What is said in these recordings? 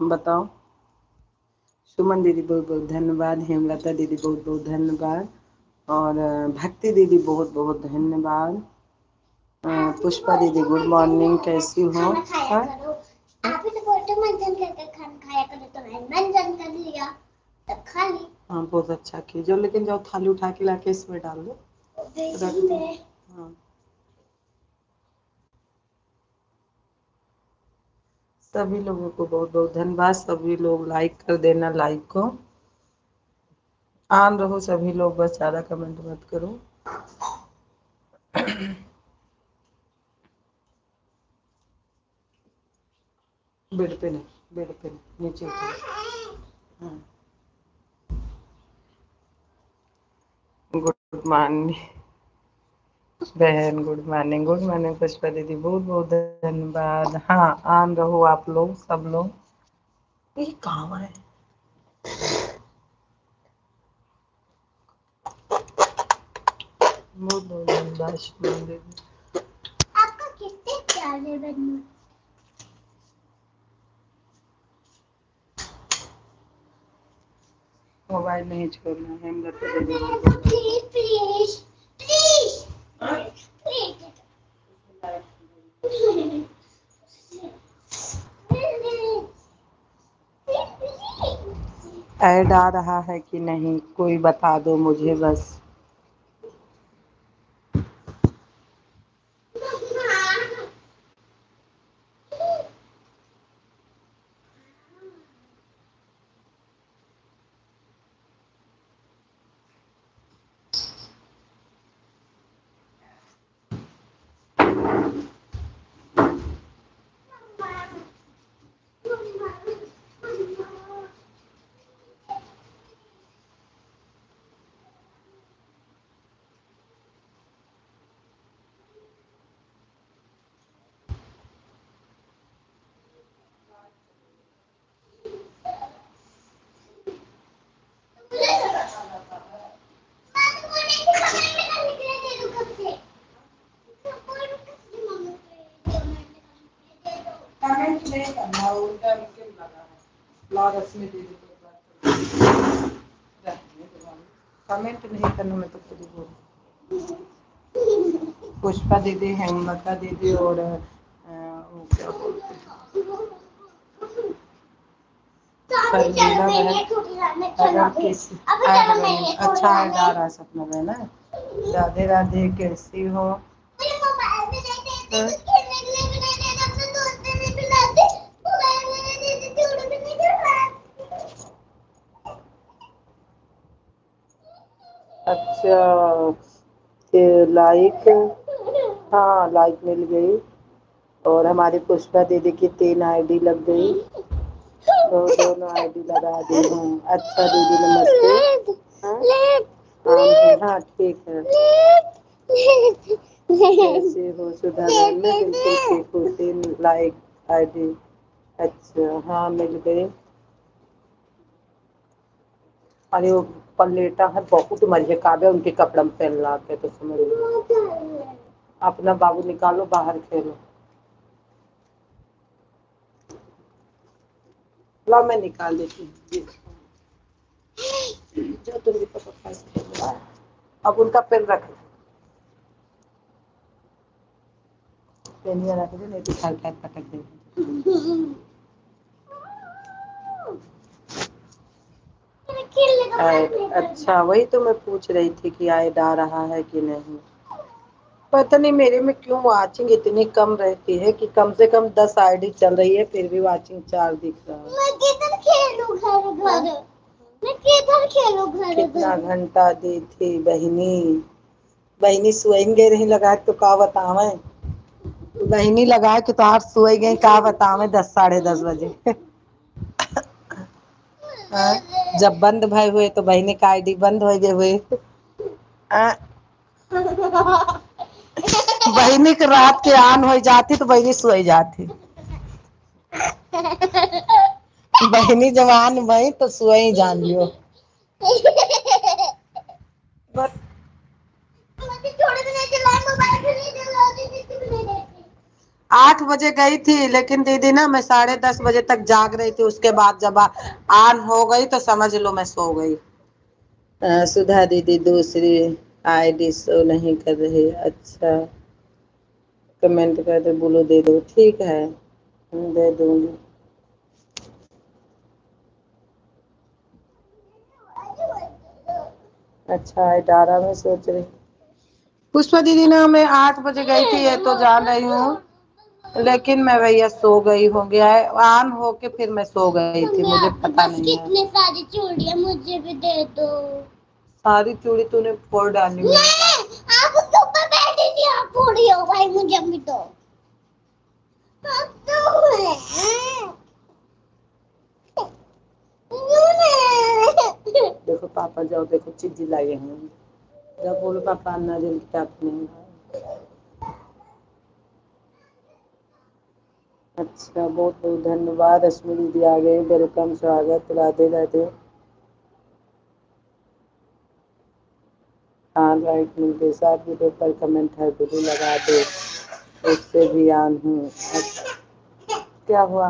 बताओ। सुमन दीदी बहुत बहुत धन्यवाद, हेमलता दीदी बहुत बहुत धन्यवाद, और भक्ति दीदी बहुत बहुत धन्यवाद। पुष्पा दीदी गुड मॉर्निंग, कैसी हो? आप ही तो बोलते मंजन करके खाया करो, तो मैंने मंजन कर लिया तब खा ली। हाँ बहुत अच्छा किया, जो लेकिन जाओ थाली उठा के लाके इसमें डाल दो। हाँ सभी लोगों को बहुत बहुत धन्यवाद। सभी लोग लाइक कर देना, लाइक को ऑन रहो सभी लोग, बस ज्यादा कमेंट मत करो। बेड पे नहीं, बेड पे नहीं, नीचे उतर। गुड मॉर्निंग बहन, good morning, good morning Pushpa दीदी, बहुत बहुत धन्यवाद। हाँ ऑन रहो आप लोग, सब लोग। ये कहाँ है? बहुत बहुत धन्यवाद शुभम दीदी। आपका कितने प्यारे बन्नू। मोबाइल नहीं छोड़ना है, हम प्लीज प्लीज प्लीज ऐड आ रहा है कि नहीं कोई बता दो मुझे बस। कमेंट नहीं करना, उल्टा लिखे लगा है लॉ रश्मि दीदी को कमेंट नहीं करना, मैं तो खुद ही बोल। पुष्पा दीदी, हेमलता दीदी और वो क्या बोलते हैं, शर्मिला बहन, अगर किसी अच्छा है जा रहा सपना बहन। राधे राधे, कैसी हो? अच्छा लाइक, हाँ लाइक मिल गई, और हमारी पुष्पा दीदी की 3 आईडी लग गई, तो दोनों आईडी लगा दी हूँ। अच्छा दीदी नमस्ते। हाँ हाँ ठीक है। कैसे हो सुधा बहन? मैं बिल्कुल ठीक हूँ, 3 लाइक आईडी। अच्छा हाँ मिल गई। अरे वो पलेटा है बहुत मजे काबे, उनके कपड़ा में पहन ला के तो समझ लो। अपना बाबू निकालो बाहर खेलो। ला मैं निकाल देती हूँ, जो तुम भी पकड़। अब उनका पेन रख, पेन रख दे, नहीं तो खाल खाल पटक दे। अच्छा वही तो मैं पूछ रही थी कि ऐड आ रहा है कि नहीं। पता नहीं मेरे में क्यों वाचिंग इतनी कम रहती है कि कम से कम 10 आईडी चल रही है, फिर भी वाचिंग 4 दिख रहा है। मैं किधर खेलूं घर घर, मैं किधर खेलूं घर। कितना घंटा दी थी बहनी, बहनी सोएंगे नहीं लगा तो का बतावे, बहनी लगा के तो आप सोए गए का बतावे 10 साढ़े 10 बजे। जब बंद भय हुए तो बहनी का आईडी बंद हो गए हुए। बहनी के रात के आन हो जाती तो बहनी सोई जाती। बहनी जवान भई तो सोई जान लियो। बस 8 बजे गई थी, लेकिन दीदी ना मैं 10:30 बजे तक जाग रही थी। उसके बाद जब ऑन हो गई तो समझ लो मैं सो गई। सुधा दीदी दूसरी आईडी शो नहीं कर रही। अच्छा, कमेंट कर दे, बोलो दे दो। ठीक है, दे दूंगी। अच्छा, 11 में सोच रही। पुष्पा दीदी ना मैं 8 बजे गई थी, ये तो जान रही हूँ, लेकिन मैं भैया सो गई हो गया है। ऑन होके फिर मैं सो गई थी, मुझे पता नहीं है। कितने सारी चूड़ियां मुझे भी दे दो। सारी चूड़ी तूने फोड़ डाली। आप उसके ऊपर बैठी थी, आप फोड़ी हो भाई, मुझे भी दो। देखो पापा, जाओ देखो चीजी लाए हैं। जब बोलो पापा अन्ना दिन किताब नहीं। अच्छा, बहुत बहुत धन्यवाद। रश्मि दीदी आ गए, वेलकम, स्वागत, राधे राधे। हाँ, लाइक मिलते साथ वीडियो पर कमेंट है वीडियो लगा दो, उससे भी आन हूँ। क्या हुआ?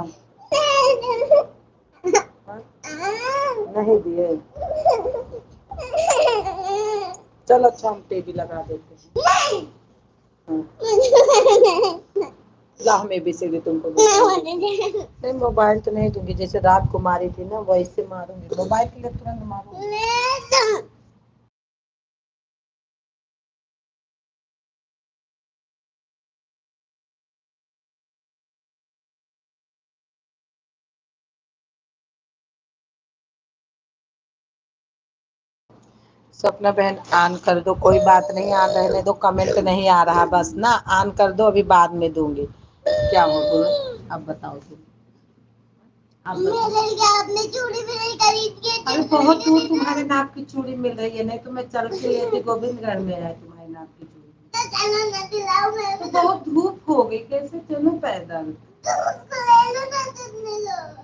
नहीं दिए? चलो अच्छा, हम टीवी लगा देते हैं। ला, हम एबीसीडी तुमको नहीं, मोबाइल तो नहीं दूंगी। जैसे रात को मारी थी ना, वैसे मारूंगी। मोबाइल के लिए तुरंत मारूंगी। सपना बहन ऑन कर दो, कोई बात नहीं, ऑन रहने दो। कमेंट नहीं आ रहा बस ना, ऑन कर दो, अभी बाद में दूंगी। क्या हो बोलो, अब बताओ तुम। मेरे लिए आपने चूड़ी भी नहीं खरीदी है। अरे बहुत दूर तुम्हारे नाप की चूड़ी मिल रही है, नहीं तो मैं चल के लेती। गोविंदगढ़ में है तुम्हारे नाप की चूड़ी। तो बहुत धूप हो गई, कैसे चलूं पैदल?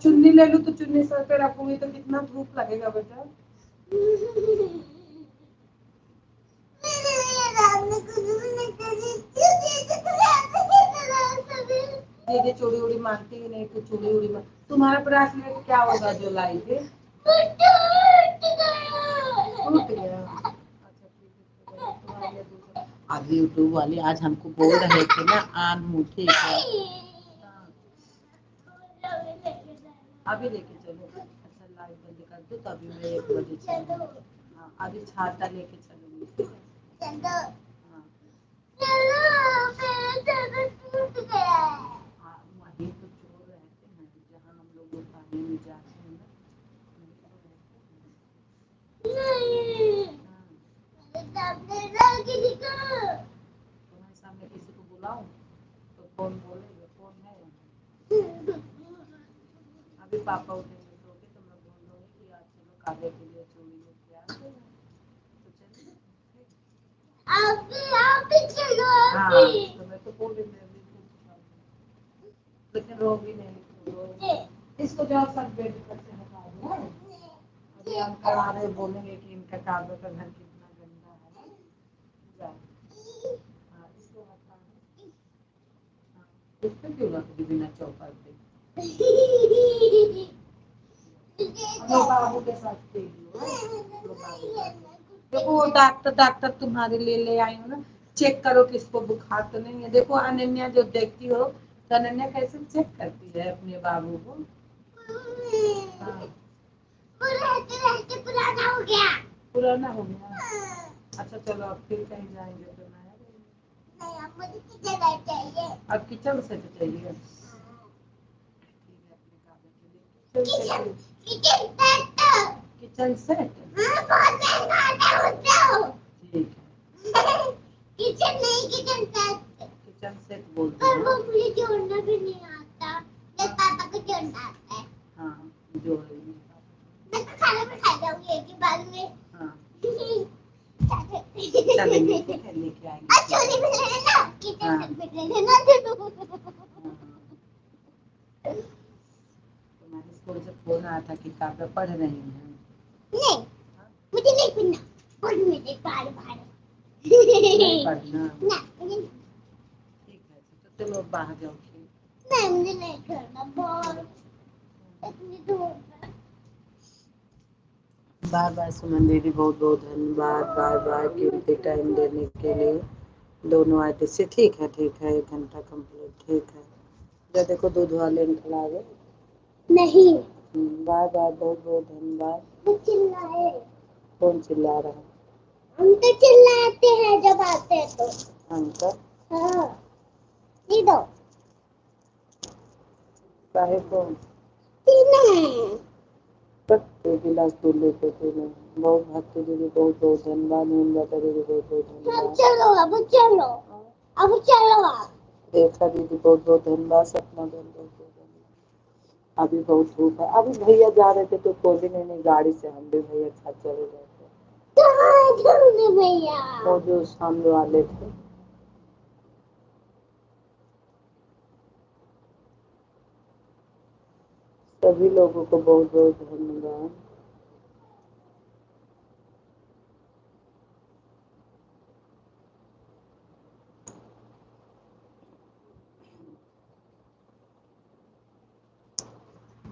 चुन्नी ले लूं तो चुन्नी सर पे रखूंगी तो कितना धूप लगेगा बेटा? दीदी चूड़ी उड़ी मांगती ही नहीं, तो चूड़ी उड़ी तुम्हारा ब्रासलेट क्या होगा जो लाई थी? टूट गया। अच्छा ठीक है। अब यूट्यूब वाले आज हमको बोल रहे थे ना, आन हूँ, ठीक है। अभी लेके चलो। अच्छा, लाइव बंद कर दो तो अभी मैं 1 बजे चलूंगी। हाँ, अभी छाता लेके चलूंगी, ठीक है। हाँ, हाँ, वहीं तो चोर रहते हैं जहाँ हम लोग वो पानी में जाते हैं ना, वहीं तो रहते हैं। हाँ, तुम्हारे सामने किसी को बुलाऊं तो कौन बोलेगा? कौन है? अभी पापा उठेंगे सो के तो मैं बोल दूंगी कि आज चलो काले के लिए चूड़ी लेके आ गए। तो चलिए, आप भी चलो। हाँ तो मैं तो बोल रही, मैं भी लेकिन रो भी नहीं। इसको जाओ सब बेड पर से हटा दो। अभी अंकल आ रहे, बोलेंगे कि इनका कागज का घर कितना गंदा है। जाओ। हाँ, इसको हटा दो। हाँ, इस पे क्यों रख दी बिना चौपर पे? लो बाबू के साथ खेल लो। लो बाबू के साथ। देखो वो डॉक्टर डॉक्टर तुम्हारे लिए ले आई हूँ ना, चेक करो कि इसको बुखार तो नहीं है। देखो अनन्या जो देखती हो, तो अनन्या कैसे चेक करती है अपने बाबू को। हाँ, पुराना हो गया। पुराना हो गया। अच्छा चलो, अब फिर कहीं जाएंगे तो नया लेंगे। नहीं, अब मुझे किचन चाहिए। अब किचन सेट चाहिए। ठीक है, अपने कागज के लिए किचन सेट। Kitchen set. हाँ, बहुत महंगा आता है उसको। ठीक है, किचन नहीं, किचन सेट। किचन सेट बोलते पर हैं। वो मुझे जोड़ना भी नहीं आता। मेरे पापा को जोड़ना आता है। हाँ, जो मैं तो खाना भी खा जाऊंगी एक ही बार में। हाँ, चलेंगे, ठीक है, लेके आएंगे। चोरी भी ले लेना, किचन हाँ, सेट भी ले लेना। हाँ। तुम्हारे स्कूल से फोन आया था कि काव्या पढ़ रही है। नहीं, हाँ? मुझे नहीं पढ़ना। पढ़ मुझे बार बार। नहीं पढ़ना। ना, मुझे ठीक है, तो चलो बाहर जाओ। नहीं मुझे नहीं खेलना बहुत इतनी धूप है। बार बार सुमन दीदी बहुत बहुत धन्यवाद, बार बार कीमती टाइम देने के लिए। दोनों आए थे, ठीक है 1 घंटा कंप्लीट, ठीक है। जब देखो दूध वाले निकल आ गए। नहीं बार बार बहुत बहुत धन्यवाद। वो चिल्लाए। कौन चिल्ला रहा है? हम तो चिल्लाते हैं जब आते हैं तो। अंकल हाँ ये दो काहे को तीन पत्ते गिलास दूध लेते थे मैं। बहुत भक्ति दीदी बहुत बहुत धन्यवाद, नींदा दीदी बहुत बहुत अब धन्यवाद। चलो अब चलो अब चलो आप। रेखा दीदी बहुत बहुत धन्यवाद, सपना बहन बहुत बहुत धन्यवाद। अभी बहुत धूप है, अभी भैया जा रहे थे तो कोई भी नहीं गाड़ी से, हम भी भैया के साथ चले गए थे। कहाँ जाओगे भैया? वो जो सामने वाले थे। सभी लोगों को बहुत बहुत धन्यवाद।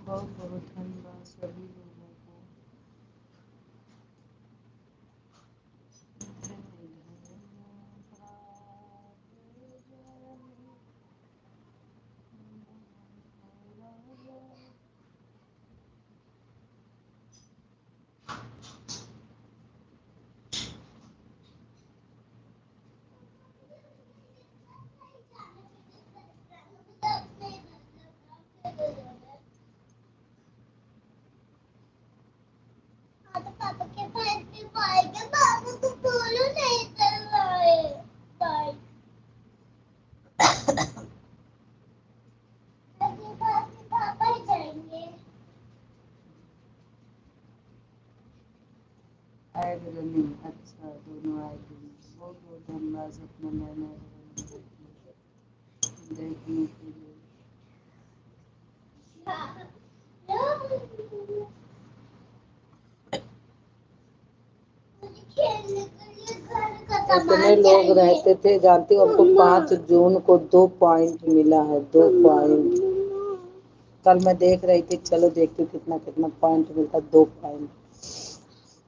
बहुत बहुत धन्यवाद सभी लोगों को। पापा के पास भी बाइक है, पापा को बोलो नहीं चलाए बाइक। अगली बार से पापा ही जाएंगे। आए रनी, अच्छा दोनों आए थे। बहुत बहुत धन्यवाद सपना मैंने देखने के लिए। खेलने के लिए घर का इतने सामान लोग चाहिए। रहते थे, जानती हो हमको 5 जून को 2 पॉइंट मिला है, 2 पॉइंट। कल मैं देख रही थी, चलो देखती हूँ कितना कितना पॉइंट मिलता, 2 पॉइंट।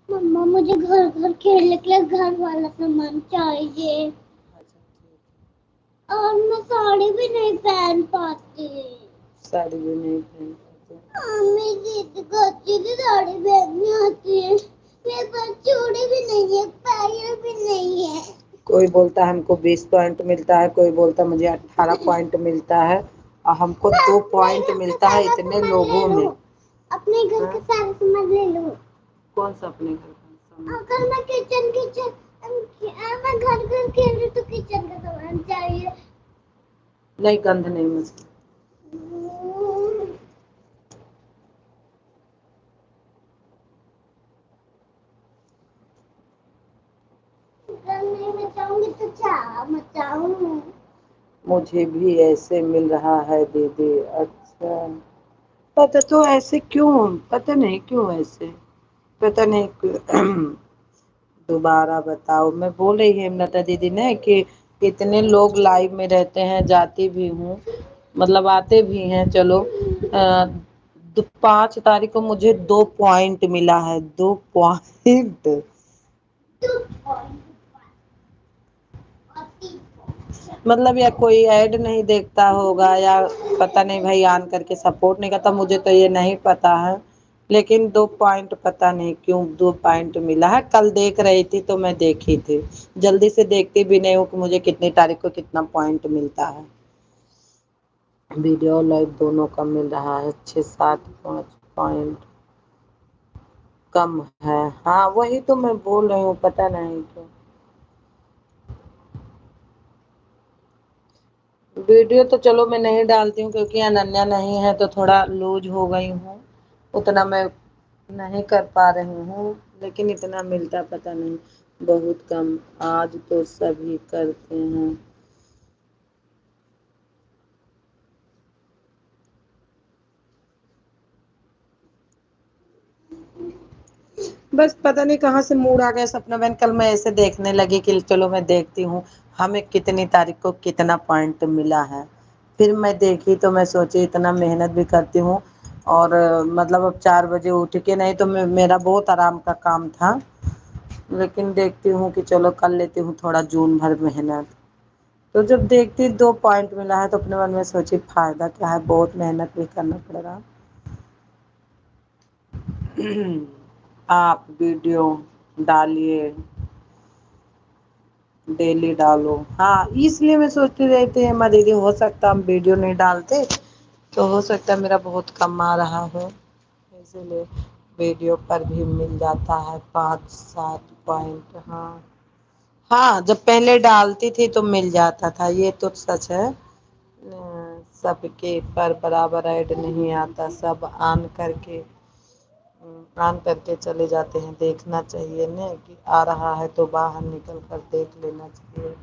मम्मा मुझे घर घर खेलने के लिए घर वाला सामान चाहिए अच्छा ठीक और मैं साड़ी भी नहीं पहन पाती। है, साड़ी भी नहीं पहन पाते। मम्मी जिद करती थी साड़ी पहननी आती है, मेरे पास चूड़ी भी नहीं है, पायल भी नहीं है। कोई बोलता है हमको 20 पॉइंट मिलता है, कोई बोलता है मुझे 18 पॉइंट मिलता है, और हमको 2 पॉइंट मिलता है इतने लोगों में। अपने घर का सारा सामान ले लो। कौन सा अपने घर का सामान? अगर मैं किचन मैं घर घर खेल रही तो किचन का सामान चाहिए। नहीं, गंध नहीं मुझे। अगर नहीं मचाऊंगी तो क्या मचाऊं? मुझे भी ऐसे मिल रहा है दीदी। अच्छा, पता तो ऐसे क्यों, पता नहीं क्यों ऐसे, पता नहीं क्यों। दोबारा बताओ। मैं बोल रही है हेमलता दीदी ने कि इतने लोग लाइव में रहते हैं, जाती भी हूँ, मतलब आते भी हैं। चलो 5 तारीख को मुझे 2 पॉइंट मिला है, 2 पॉइंट। मतलब या कोई ऐड नहीं देखता होगा, या पता नहीं भाई ऑन करके सपोर्ट नहीं करता, मुझे तो ये नहीं पता है। लेकिन 2 पॉइंट पता नहीं क्यों 2 पॉइंट मिला है। कल देख रही थी तो मैं देखी थी, जल्दी से देखती भी नहीं हूँ कि मुझे कितनी तारीख को कितना पॉइंट मिलता है। वीडियो लाइव दोनों का मिल रहा है, 6 7 5 पॉइंट कम है। हाँ वही तो मैं बोल रही हूँ, पता नहीं क्यों। वीडियो तो चलो मैं नहीं डालती हूँ क्योंकि अनन्या नहीं है तो थोड़ा लूज हो गई हूँ, उतना मैं नहीं कर पा रही हूँ। लेकिन इतना मिलता पता नहीं, बहुत कम। आज तो सभी करते हैं। बस पता नहीं कहाँ से मूड आ गया सपना बहन, कल मैं ऐसे देखने लगी कि चलो मैं देखती हूँ हमें कितनी तारीख को कितना पॉइंट मिला है। फिर मैं देखी तो मैं सोची इतना मेहनत भी करती हूँ और मतलब अब 4 बजे उठ के, नहीं तो मेरा बहुत आराम का काम था, लेकिन देखती हूँ कि चलो कर लेती हूँ थोड़ा जून भर मेहनत। तो जब देखती 2 पॉइंट मिला है तो अपने मन में सोची फायदा क्या है, बहुत मेहनत भी करना पड़ रहा। आप वीडियो डालिए, डेली डालो। हाँ, इसलिए मैं सोचती रहती है मैं दीदी, हो सकता हम वीडियो नहीं डालते तो हो सकता है मेरा बहुत कम आ रहा हो, इसीलिए वीडियो पर भी मिल जाता है 5-7 पॉइंट। हाँ हाँ, जब पहले डालती थी तो मिल जाता था, ये तो सच है। सबके पर बराबर ऐड नहीं आता, सब ऑन करके चले जाते हैं। देखना चाहिए ना कि आ रहा है तो बाहर निकल कर देख लेना चाहिए।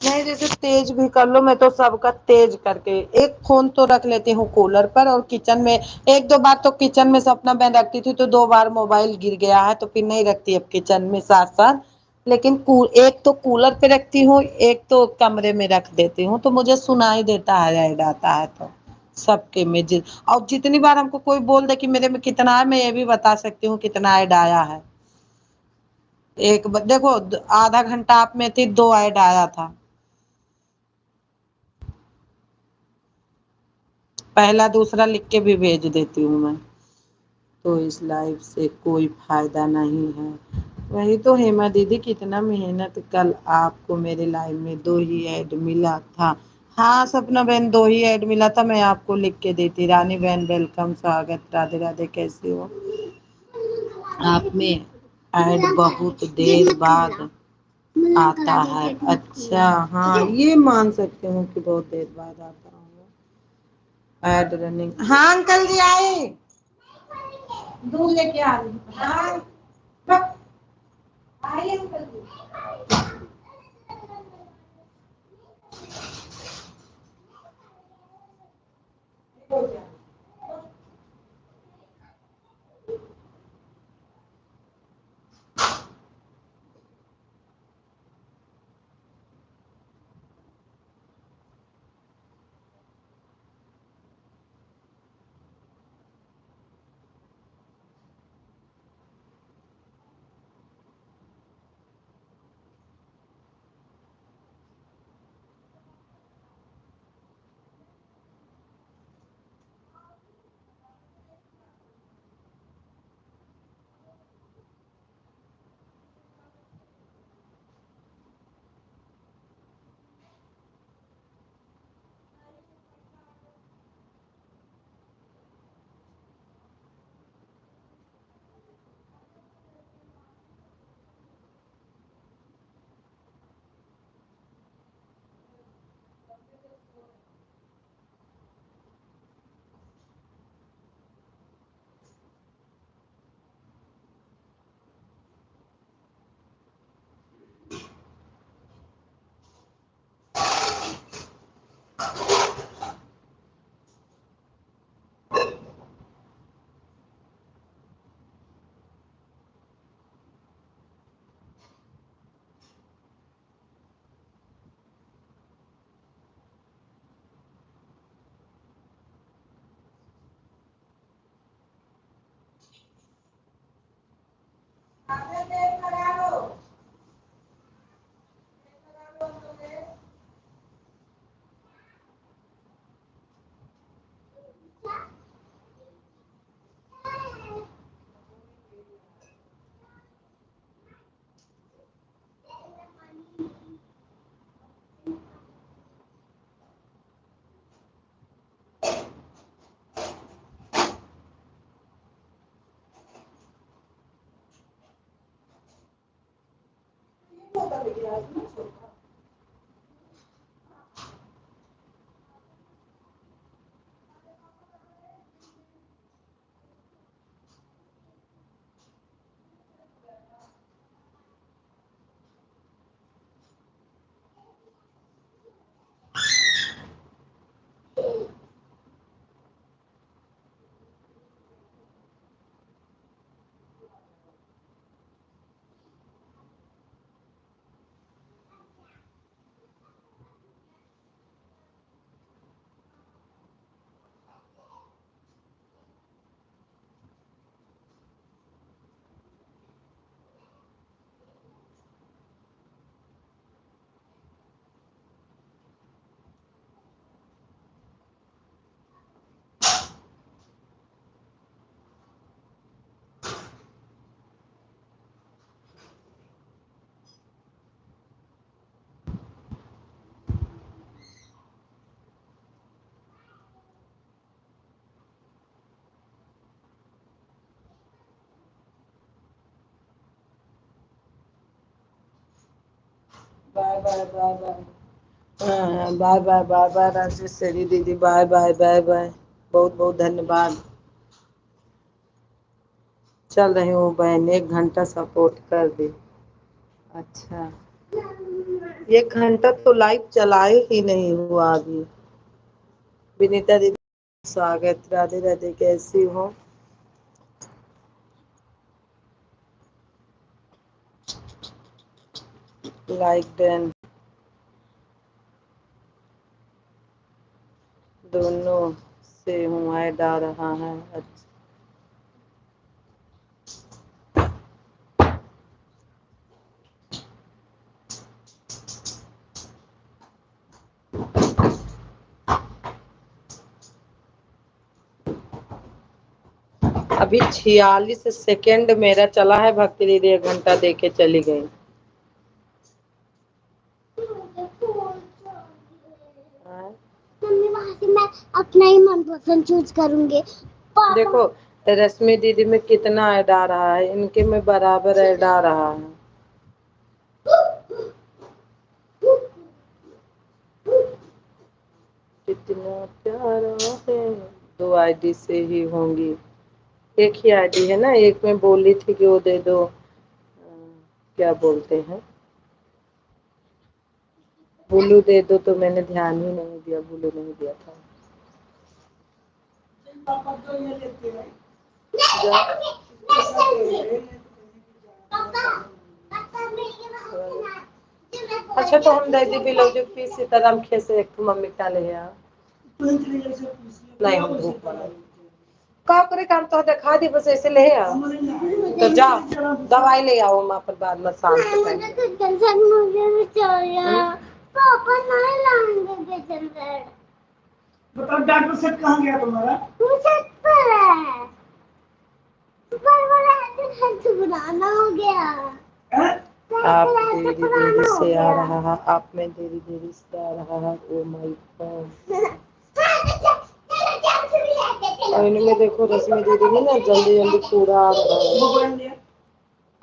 नहीं, जैसे तेज भी कर लो, मैं तो सबका तेज करके एक फोन तो रख लेती हूँ कूलर पर, और किचन में एक दो बार तो किचन में सपना बैंड रखती थी तो 2 बार मोबाइल गिर गया है तो फिर नहीं रखती अब किचन में साथ साथ। लेकिन एक तो कूलर पे रखती हूँ, एक तो कमरे में रख देती हूँ, तो मुझे सुनाई देता है, ऐड आता है तो सबके में और जितनी बार हमको कोई बोल दे कि मेरे में कितना है, मैं ये भी बता सकती हूँ कितना ऐड आया है। देखो, आधा घंटा आप में थी, 2 ऐड आया था। पहला दूसरा लिख के भी भेज देती हूँ मैं। तो इस लाइफ से कोई फायदा नहीं है। वही तो हेमा दीदी, कितना मेहनत, कल आपको मेरे लाइव में 2 ही ऐड मिला था। हाँ सपना बहन, 2 ही ऐड मिला था, मैं आपको लिख के देती। रानी बहन वेलकम, स्वागत, राधे राधे, कैसे हो आप में? ऐड बहुत देर बाद आता है। अच्छा, हाँ ये मान सकते हो कि बहुत देर बाद आता होगा ऐड रनिंग। हाँ अंकल जी आए, दूध लेके आ रही हूँ। हाँ आइए uncle ji. Bye bye bye bye. हाँ, bye bye bye bye Rajeshwari दीदी, बाय बाय बाय बाय। बहुत बहुत धन्यवाद। चल रही हूँ बहन, 1 घंटा सपोर्ट कर दी। अच्छा, 1 घंटा तो लाइव चलाए ही नहीं हुआ अभी। विनीता दीदी स्वागत, राधे राधे, कैसी हो? लाइक डन दोनों से हूँ, ऐड आ रहा है। अच्छा, अभी 46 सेकेंड मेरा चला है। भक्ति दीदी 1 घंटा दे के चली गई। मम्मी वहाँ से मैं अपना ही मनपसंद चूज करूंगी। देखो रश्मि दीदी में कितना ऐड आ रहा है, इनके में बराबर ऐड आ रहा है। कितना प्यारा है। 2 आईडी से ही होंगी। एक ही आईडी है ना, एक में बोली थी कि वो दे दो, क्या बोलते हैं, बुलू दे दो, तो मैंने ध्यान ही नहीं दिया, बुलू नहीं दिया था। अच्छा तो हम दे दी बिलौज पीस सीताराम खेसे एक मम्मी डाले हैं। नहीं हम धूप वाला का करे काम तो दिखा दी, बस ऐसे ले आ तो जा दवाई ले आओ माँ पर बाद में शाम पापा नहीं लाएंगे किचन बेड। बताओ डॉक्टर सेट कहाँ गया तुम्हारा? वो छत पर है। ऊपर वाला हेड बनाना हो गया। आप धीरे धीरे से आ रहा है, आप में धीरे धीरे से आ रहा है। ओ माय गॉड, और इनमें देखो रश्मि दीदी भी ना जल्दी जल्दी पूरा आ रहा है।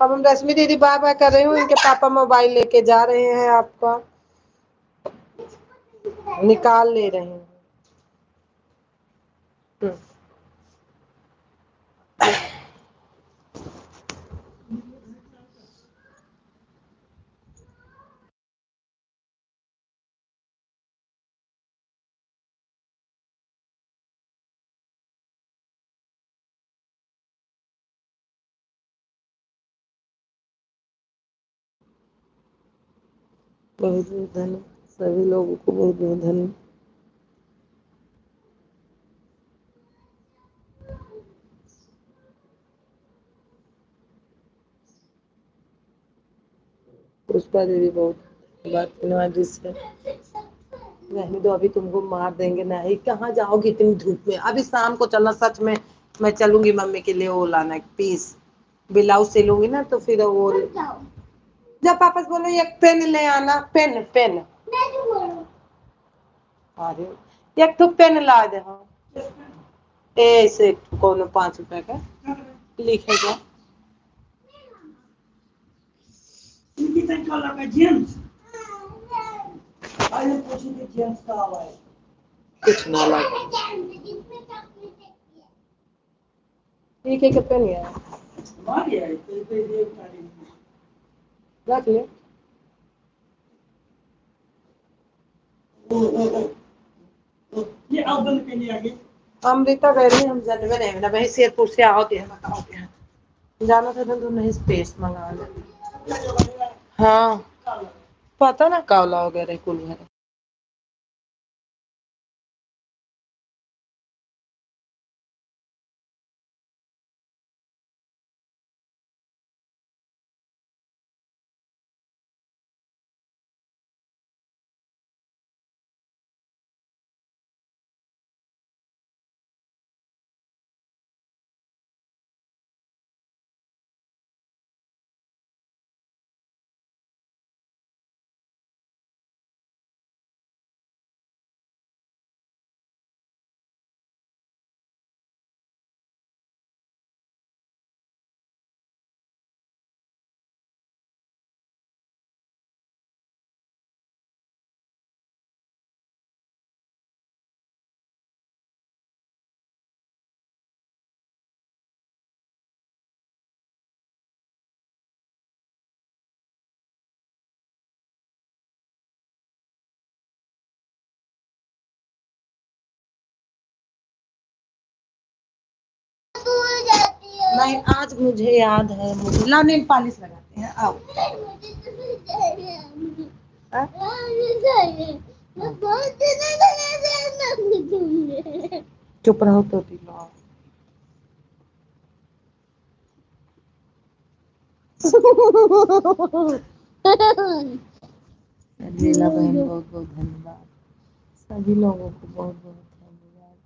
अब हम रश्मि दीदी बाय बाय कर रही हूँ, इनके पापा मोबाइल लेके जा रहे हैं, आपका निकाल ले रहे हैं। बहुत बहुत धन्यवाद सभी लोगों को, बहुत बहुत धन्यवाद। पुष्पा दीदी बहुत धन्यवाद जिससे रहने दो, अभी तुमको मार देंगे। नहीं कहाँ जाओगी इतनी धूप में, अभी शाम को चलना। सच में मैं चलूंगी मम्मी के लिए वो लाना पीस, ब्लाउज सिलूंगी ना तो फिर वो जब वापस बोलो एक पेन ले आना, पेन पेन अरे एक तो पेन ला दे। हाँ ऐसे कौन 5 रुपए का लिखेगा। इनकी तक का लगा जेम्स। आज पूछी थी जेम्स का आवाज। कुछ ना लगा। ठीक है कितने नहीं है मार यार तेरे पे देव तारीफ। रख ले। ये आउटडोर के लिए आगे अमृता गए नहीं, हम जनवे नहीं ना भाई, शेरपुर से आओ थे बताओ थे जाना था तो नहीं स्पेस मंगा ले। हाँ पता ना कावला वगैरह कुल है। नहीं आज मुझे याद है, मुझे ला नेल पॉलिश लगाते हैं, आओ। हाँ? चुप रहो तो ला। लीला बहन बहुत बहुत धन्यवाद, सभी लोगों को बहुत बहुत धन्यवाद।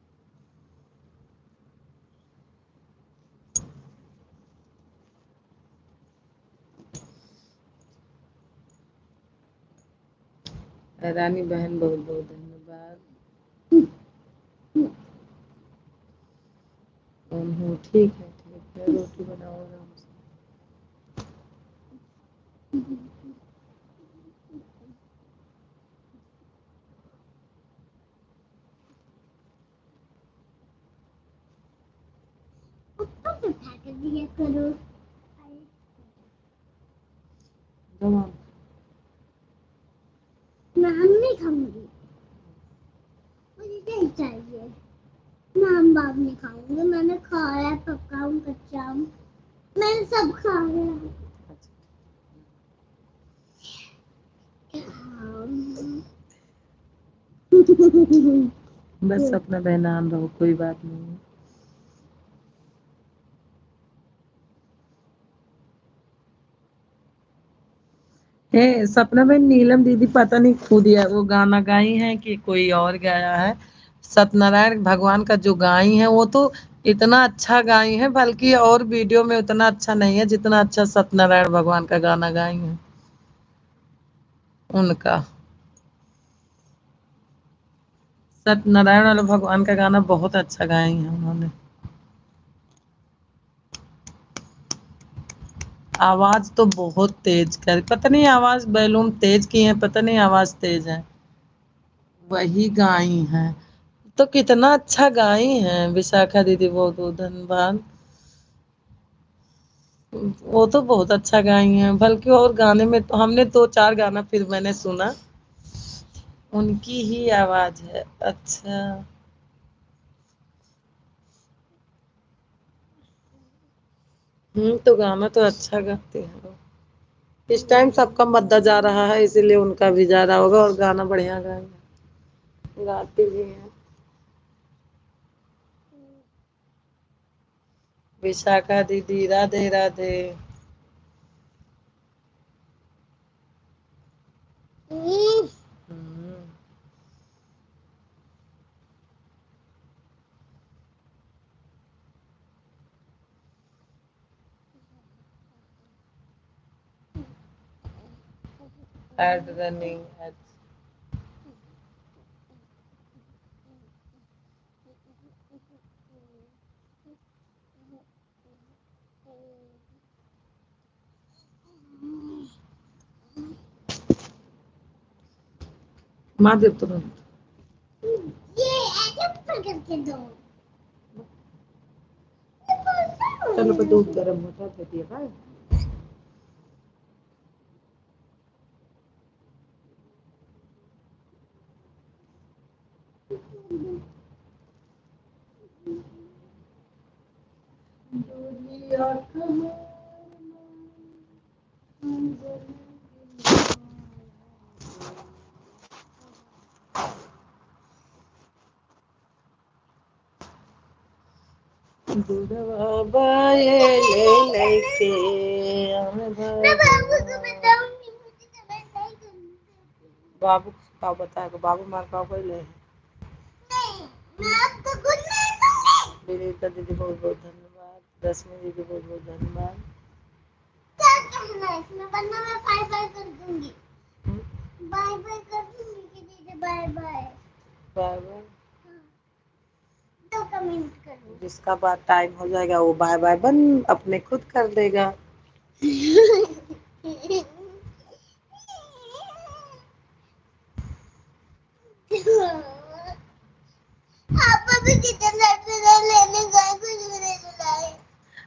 रानी बहन बहुत बहुत धन्यवाद। ठीक है, रोटी बनाओ आराम से। करो जमा नाम नहीं खाऊंगी, मुझे नहीं चाहिए। नाम बाप नहीं खाऊंगी, मैंने खाया पक्का आम कच्चा आम, मैंने सब खाया। बस अपना बहनान रहो, कोई बात नहीं। सपना बहन, नीलम दीदी पता नहीं खुद या वो गाना गाई है कि कोई और गाया है। सत्यनारायण भगवान का जो गाई है वो तो इतना अच्छा गाई है, बल्कि और वीडियो में उतना अच्छा नहीं है जितना अच्छा सत्यनारायण भगवान का गाना गाई है उनका। सत्यनारायण वाले भगवान का गाना बहुत अच्छा गाई है उन्होंने। आवाज तो बहुत तेज कर, पता नहीं आवाज बैलूम तेज की है, पता नहीं आवाज तेज है, वही गाई है। तो कितना अच्छा गाई है विशाखा दीदी, बहुत बहुत धन्यवाद। वो तो बहुत अच्छा गाई है, बल्कि और गाने में तो हमने दो चार गाना फिर मैंने सुना, उनकी ही आवाज है। अच्छा तो गाना तो अच्छा गाते हैं वो। इस टाइम सबका मद्दा जा रहा है, इसीलिए उनका भी जा रहा होगा, और गाना बढ़िया गाती भी है विशाखा दीदी। राधे राधे। हम्म, एड रनिंग एड। मार दे तुरंत। ये ऐसे ऊपर करके दो। चलो पर दूध गर्म होता दे दिया भाई। दूधवा ये ले लेके मैं बाबू को बताऊंगी, मुझे तो नहीं करनी। बाबू का बताएगा, बाबू मार पाओ ले। नहीं, मैं आपको कुछ नहीं दूंगी। विनीता दीदी बहुत बहुत धन्यवाद, रश्मि दीदी बहुत बहुत धन्यवाद। क्या कहना है इसमें, वरना मैं बाय बाय कर दूंगी। बाय बाय कर दूंगी कि दीदी बाय बाय। Bye bye. तो कमेंट करो। जिसका बाद टाइम हो जाएगा वो बाय बाय बन अपने खुद कर देगा। आप अभी किचन सेट से लेने गए, कुछ भी नहीं लाए।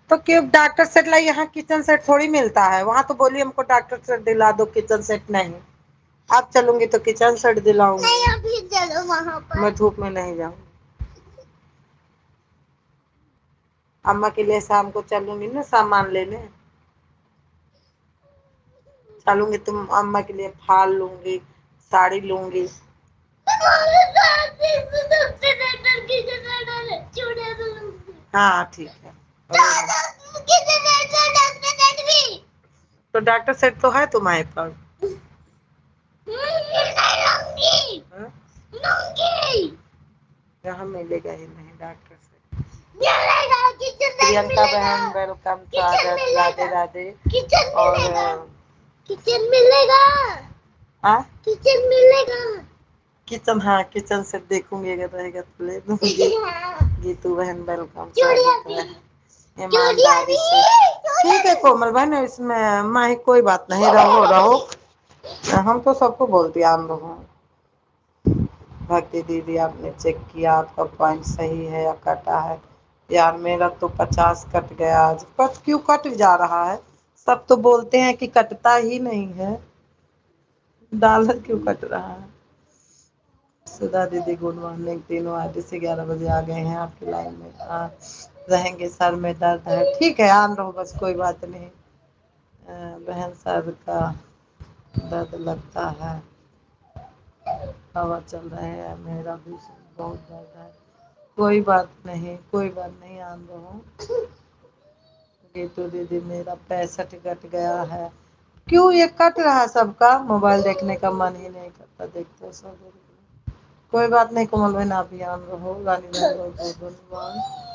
तो क्यों डॉक्टर सेट लाई, यहाँ किचन सेट थोड़ी मिलता है, वहां तो बोली हमको डॉक्टर सेट दिला दो, किचन सेट नहीं। आप चलूंगी तो किचन सेट दिलाऊंगी। नहीं, अभी चलो वहां पर। मैं धूप में नहीं जाऊंगी। अम्मा के लिए शाम को चलूंगी ना सामान लेने, चलूंगी तुम अम्मा के लिए फाल लूंगी, साड़ी लूंगी। हाँ ठीक है। तो डॉक्टर सेट तो है तुम्हारे पास? हाँ? यहाँ मिलेगा ही नहीं डॉक्टर से। प्रियंका बहन वेलकम, स्वागत, राधे राधे। और किचन मिलेगा, हाँ किचन मिलेगा। किचन, हाँ किचन से देखूंगी, अगर रहेगा तो ले दूंगी। गीतू बहन वेलकम, स्वागत है ईमानदारी से। ठीक है कोमल बहन, इसमें माही कोई बात नहीं, रहो रहो, हम तो सबको बोलते आन रहो। भक्ति दीदी आपने चेक किया, आपका पॉइंट सही है या कटा है? यार मेरा तो 50 कट गया आज। कट क्यों कट जा रहा है? सब तो बोलते हैं कि कटता ही नहीं है, डॉलर क्यों कट रहा है? सुधा दीदी गुड मॉर्निंग, तीनों आज से 11 बजे आ गए हैं आपकी लाइन में। रहेंगे, सर में दर्द है, ठीक है आन रहो बस, कोई बात नहीं। बहन सर का दर्द लगता है, हवा चल रहे हैं, मेरा भी बहुत दर्द है। कोई बात नहीं, कोई बात नहीं, आन रहो। गीतू दीदी मेरा 65 कट गया है। क्यों ये कट रहा है सबका? मोबाइल देखने का मन ही नहीं करता, देखते हो सब। कोई बात नहीं कोमल बहन, आप ही आन रहो। रानी बहन बहुत बहुत धन्यवाद।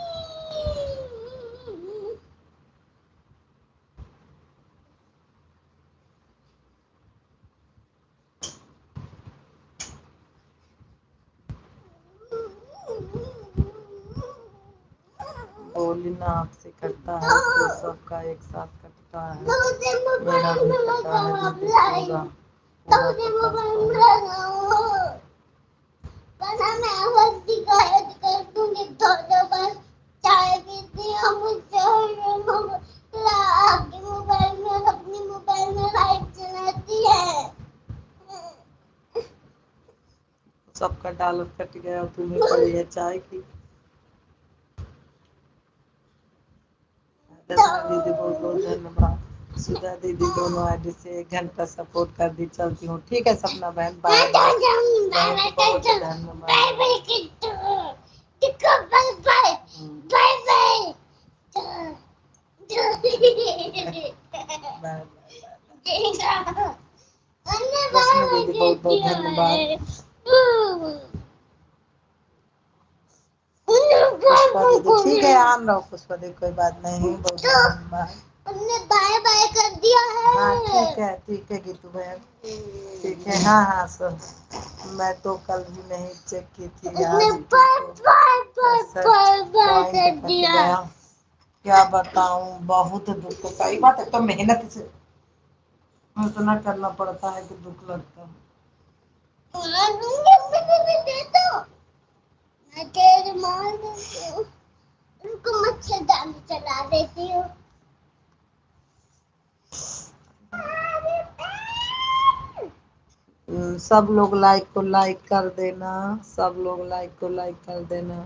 बोली ना आपसे कटता है तो सबका एक साथ कटता है, मेरा भी कटा है दीदी पूरा सबका डॉलर कट गया, तुम्हें पड़ी है चाय की। दीदी बहुत बहुत धन्यवाद। सुधा दीदी दोनों आईडी से 1 घंटा सपोर्ट कर दी, चलती हूँ। ठीक है सपना बहन, बाय बाय, बहुत धन्यवाद। रश्मि दीदी बहुत बहुत धन्यवाद। पुष्पा दीदी ठीक है आन रहो, पुष्पा दीदी कोई बात नहीं, बहुत धन्यवाद। हमने बाय बाय कर दिया है। हाँ ठीक है गीतू बहन, ठीक है। हाँ हाँ सर, मैं तो कल भी नहीं चेक की थी, आज पॉइंट कट गया। क्या बताऊं, बहुत दुख होता है। बात तो मेहनत से इतना करना पड़ता है कि दुख लगता है। उनको मच्छरदानी चला देती हूँ। सब लोग लाइक को लाइक कर देना, सब लोग लाइक को लाइक कर देना।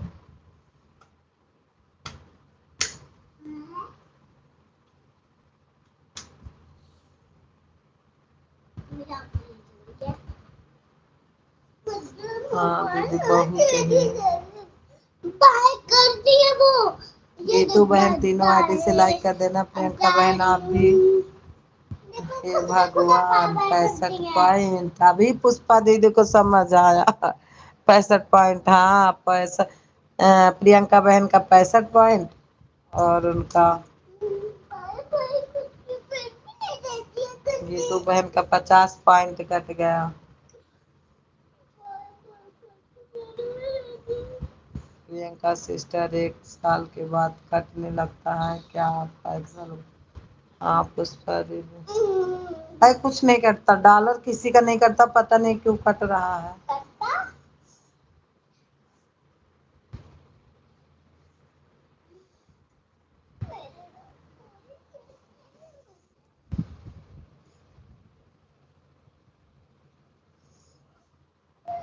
हाँ दीदी बहुत ही बाय कर दिए वो। गीतू बहन तीनों आईडी से लाइक कर देना। प्रियंका बहन आप भी। हे भगवान 65 पॉइंट, अभी पुष्पा दीदी को समझ आया। 65 पॉइंट, हाँ 65। प्रियंका बहन का 65 पॉइंट और उनका गीतू बहन का 50 पॉइंट कट गया। प्रियंका सिस्टर 1 साल के बाद कटने लगता है क्या आपका 1 साल? हाँ पुष्पा दीदी भाई कुछ नहीं कटता, डॉलर किसी का नहीं कटता, पता नहीं क्यों कट रहा है।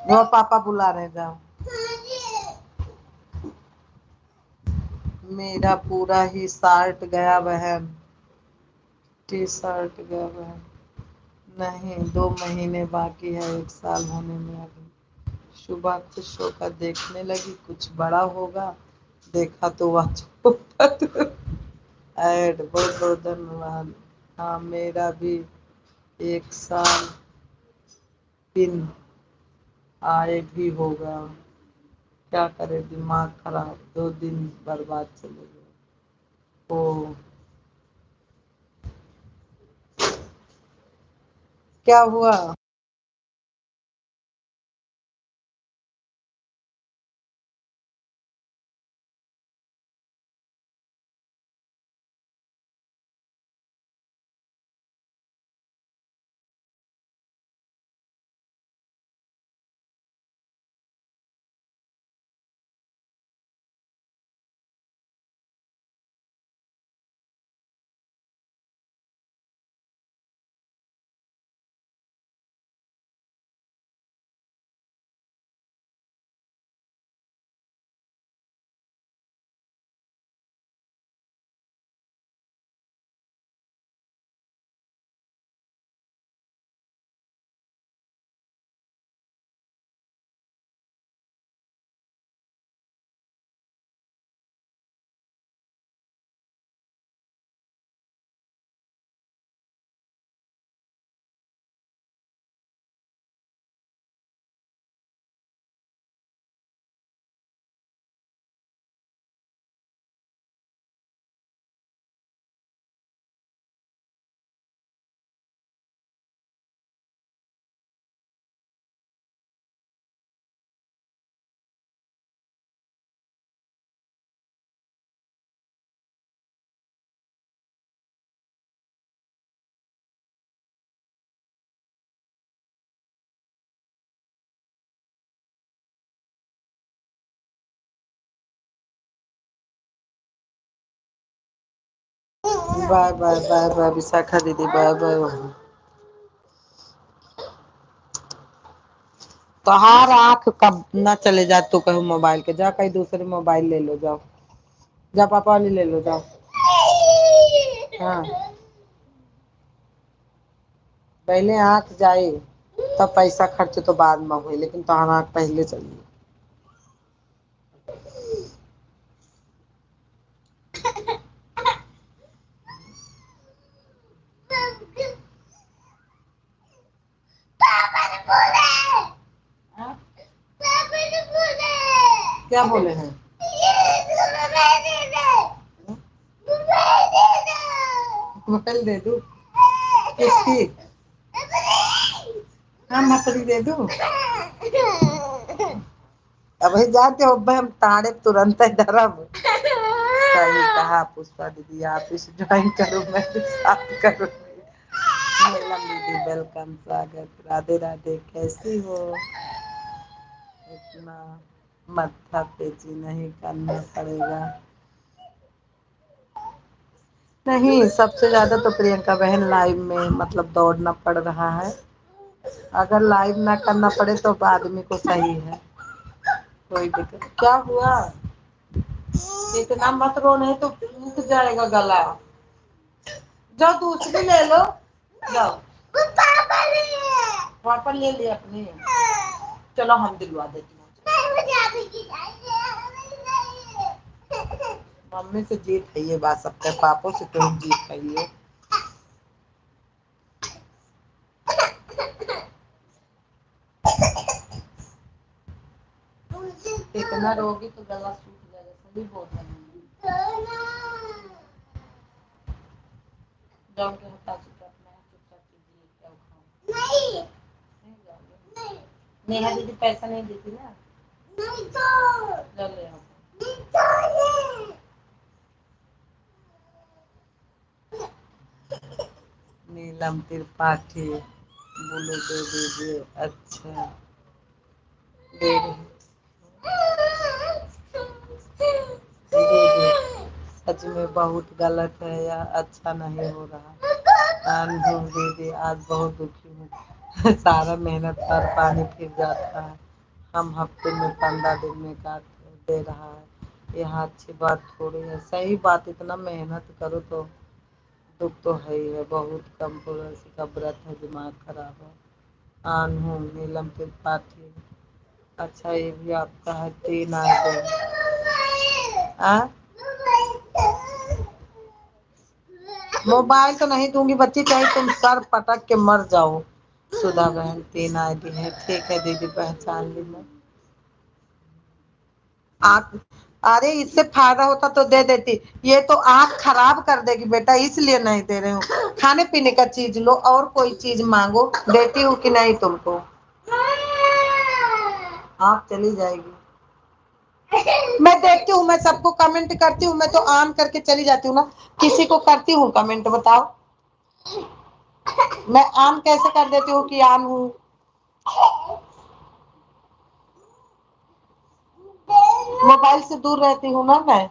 वो पापा बुला रहे, जाओ। मेरा पूरा ही शर्ट गया बहन, टी शर्ट गया बहन। नहीं 2 महीने बाकी है 1 साल होने में अभी। सुबह खुश होकर देखने लगी कुछ बड़ा होगा, देखा तो वह छोटा था। ऐड बहुत बहुत धन्यवाद। हाँ मेरा भी 1 साल दिन आए भी होगा, क्या करे दिमाग खराब, 2 दिन बर्बाद चले गए। ओ क्या हुआ? Bye bye bye bye Vishakha दीदी, बाय बाय। तोहार आँख कब ना चले जा, तू कहीं मोबाइल के जा, कहीं दूसरे मोबाइल ले लो जाओ, जा पापा वाली ले लो जाओ। हाँ पहले आँख जाए तब पैसा खर्च तो बाद में हुई, लेकिन तोहार आँख पहले चली। क्या बोले हैं? मोबाइल दे दू किसकी? हाँ मछली दे दू। अब जाते हो हम ताड़े तुरंत धरम। सही कहा पुष्पा दीदी, आप इस ज्वाइन करो मैं भी साथ करूँगी। नीलम दीदी वेलकम, स्वागत, राधे राधे, कैसी हो? इतना माथा पेची नहीं करना पड़ेगा। नहीं सबसे ज्यादा तो प्रियंका बहन लाइव में मतलब दौड़ना पड़ रहा है, अगर लाइव ना करना पड़े तो आदमी को सही है, कोई दिक्कत। क्या हुआ? इतना मत रो, नहीं तो टूट जाएगा गला। जाओ दूसरी ले लो, जाओ पापा ले लिया अपनी, चलो हम दिलवा देते हैं। मम्मी से जीत है ये बात, सबके पापों से तुम जीत है ये। इतना रोगी तो गला सूख जाएगा, सही बोल रही हूँ। जाओ के हटा चुपचाप, मैं चुपचाप कीजिए क्या खाऊं। नहीं जाओगे? नेहा दीदी पैसा नहीं देती ना। नहीं तो चल ले आओ। नीलम त्रिपाठी बोलो दे दीजिए, अच्छा दे दीजिए। सच में बहुत गलत है या अच्छा नहीं हो रहा। दीदी आज बहुत दुखी हूँ, सारा मेहनत पर पानी फिर जाता है। हम हफ्ते में 15 दिन में काट दे रहा है, यहाँ अच्छी बात थोड़ी है। सही बात, इतना मेहनत करो तो दुख तो है ही है। बहुत कम पुरुष का व्रत है, दिमाग खराब है। आन हूँ नीलम त्रिपाठी। अच्छा ये भी आपका है, 3 आए दिन। आ? मोबाइल तो नहीं दूंगी बच्ची, चाहे तुम सर पटक के मर जाओ। सुधा बहन 3 आए दिन है। ठीक है दीदी, पहचान ली मैं। आँख, अरे इससे फायदा होता तो दे देती। ये तो आँख खराब कर देगी बेटा, इसलिए नहीं दे रही हूँ। खाने पीने का चीज लो और कोई चीज मांगो, देती हूँ कि नहीं तुमको। आप चली जाएगी। मैं देखती हूँ, मैं सबको कमेंट करती हूँ। मैं तो ऑन करके चली जाती हूँ ना, किसी को करती हूँ कमेंट, बताओ। मैं ऑन कैसे कर देती हूँ कि ऑन हूँ। मोबाइल से दूर रहती हूँ ना मैं।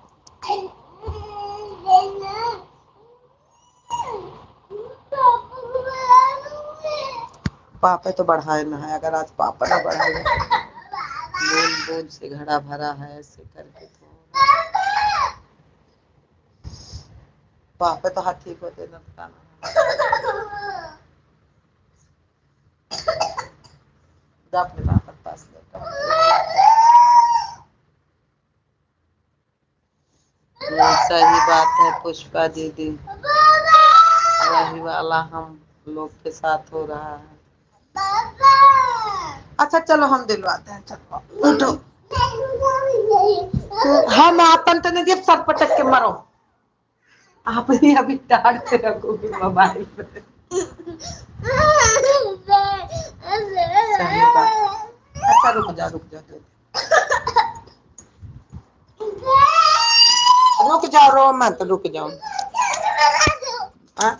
पापा तो बढ़ाए ना है, अगर आज पापा ना बढ़ाए। बोल बोल से घड़ा भरा है, ऐसे करके तो पापा तो हाथ ठीक होते ना अपने पापा के पास लेकर। सही बात है पुष्पा दीदी, वही वाला हम लोग के साथ हो रहा है। अच्छा चलो हम दिलवाते हैं, चलो उठो। हम आपन तो नहीं, सर पटक के मरो। आप ही अभी डांट के रखोगे मोबाइल पे। सही बात। अच्छा रुक जा रुक जा, रुक जाओ, रो मत, रुक जाओ। हाँ?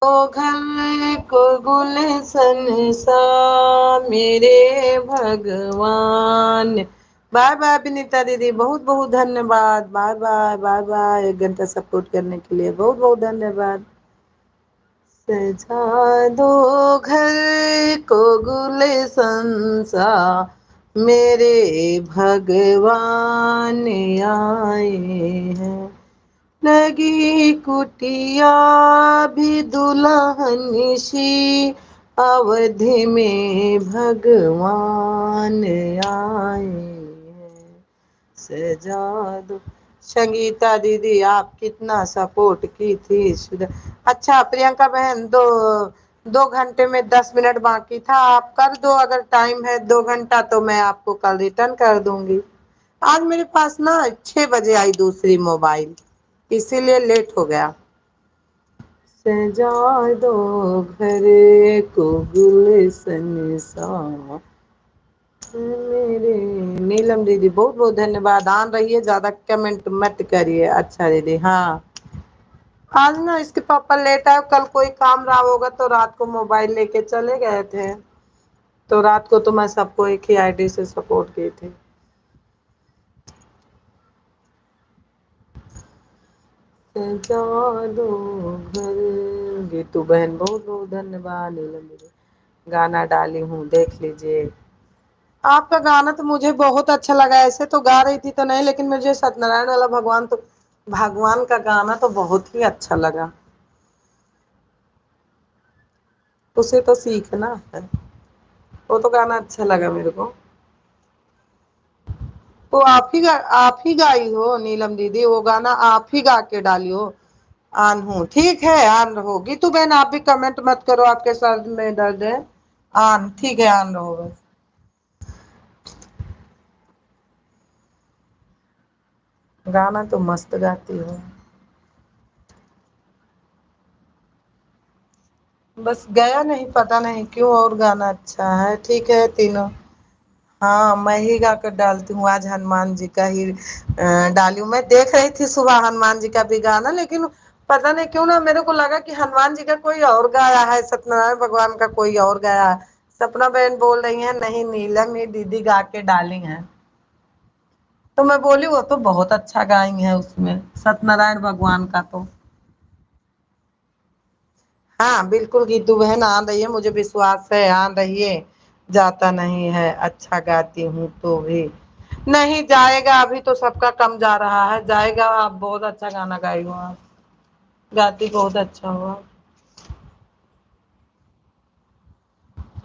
ओ घर को गुलशन सा मेरे भगवान। बाय बाय विनीता दीदी, बहुत बहुत धन्यवाद। Bye bye bye bye. 1 घंटा सपोर्ट करने के लिए बहुत बहुत धन्यवाद। सजा दो घर को गुलशन सा मेरे भगवान आए हैं। लगी कुटिया भी दुल्हन सी अवधि में भगवान आए हैं। सजा दो। संगीता दीदी आप कितना सपोर्ट की थी। अच्छा प्रियंका बहन, 2 घंटे में 10 मिनट बाकी था, आप कर दो अगर टाइम है 2 घंटा, तो मैं आपको कल रिटर्न कर दूंगी। आज मेरे पास ना 6 बजे आई दूसरी मोबाइल, इसीलिए लेट हो गया। सजा दो घर को गुलशन सा मेरे। नीलम दीदी बहुत बहुत धन्यवाद। आन रहिए, ज्यादा कमेंट मत करिए। अच्छा दीदी, हाँ आज ना इसके पापा लेट आए, कल कोई काम रहा होगा तो रात को मोबाइल लेके चले गए थे, तो रात को तो मैं सबको एक ही आईडी से सपोर्ट की थी। सजा दो घर। गीतू बहन बहुत बहुत धन्यवाद। नीलम दीदी गाना डाली हूँ, देख लीजिए। आपका गाना तो मुझे बहुत अच्छा लगा। ऐसे तो गा रही थी तो नहीं, लेकिन मुझे सत्यनारायण वाला भगवान का गाना तो बहुत ही अच्छा लगा। उसे तो सीखना है, वो तो गाना अच्छा लगा मेरे को। वो आप ही गाई हो नीलम दीदी, वो गाना आप ही गा के डाली हो। आन हूँ, ठीक है, आन रहो। गीतू बहन आप भी कमेंट मत करो, आपके सर में दर्द है। आन, ठीक है, आन रहो बस। गाना तो मस्त गाती हो। बस गया नहीं, पता नहीं क्यों, और गाना अच्छा है। ठीक है तीनों। हाँ मैं ही गा कर डालती हूँ, आज हनुमान जी का ही डाली हूँ। मैं देख रही थी सुबह हनुमान जी का भी गाना, लेकिन पता नहीं क्यों ना मेरे को लगा कि हनुमान जी का कोई और गाया है, सत्यनारायण भगवान का कोई और गाया है। सपना बहन बोल रही है नहीं, नीलम ही दीदी गा के डाली है। तो मैं बोली वो तो बहुत अच्छा गाई है उसमें, सत्यनारायण भगवान का तो। हाँ बिल्कुल गीतू बहन आ रही है, मुझे विश्वास है आ रही है। जाता नहीं है, अच्छा गाती हूँ तो भी नहीं जाएगा। अभी तो सबका कम जा रहा है, जाएगा। आप बहुत अच्छा गाना गाई हो, आप गाती बहुत अच्छा हुआ।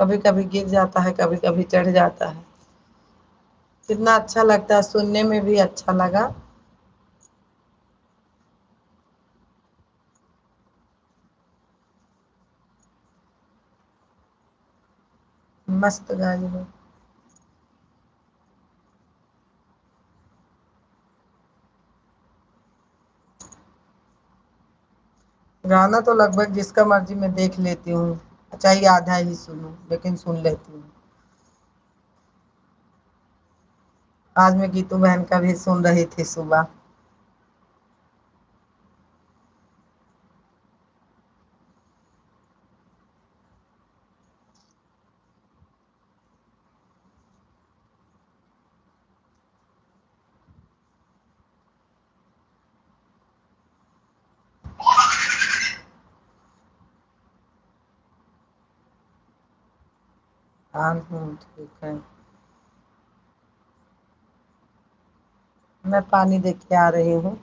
कभी कभी गिर जाता है, कभी कभी चढ़ जाता है। कितना अच्छा लगता है, सुनने में भी अच्छा लगा। मस्त गाई हो। गाना तो लगभग जिसका मर्जी मैं देख लेती हूँ, चाहे आधा ही सुनूं, लेकिन सुन लेती हूँ। आज मैं गीतू बहन का भी सुन रही थी सुबह। हाँ ठीक है। मैं पानी दे के आ रही हूँ।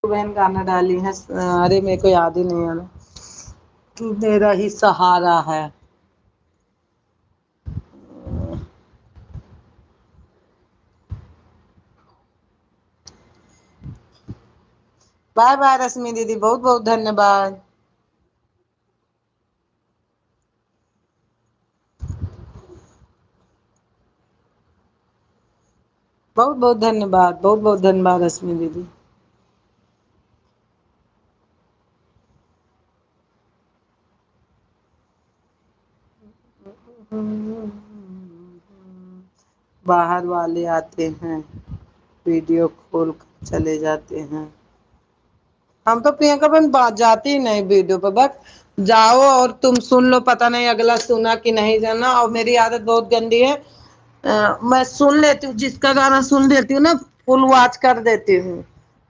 बहन गाना डाली है। अरे मेरे को याद ही नहीं आ रहा। तू मेरा ही सहारा है। बाय बाय रश्मि दीदी, बहुत बहुत धन्यवाद। बहुत बहुत धन्यवाद, बहुत बहुत धन्यवाद रश्मि दीदी। बाहर वाले आते हैं, वीडियो खोल कर चले जाते हैं। हम तो प्रियंका बहन बात जाती ही नहीं वीडियो पे, बस जाओ और तुम सुन लो, पता नहीं अगला सुना कि नहीं जाना। और मेरी आदत बहुत गंदी है, मैं सुन लेती हूँ, जिसका गाना सुन लेती हूँ ना फुल वॉच कर देती हूँ,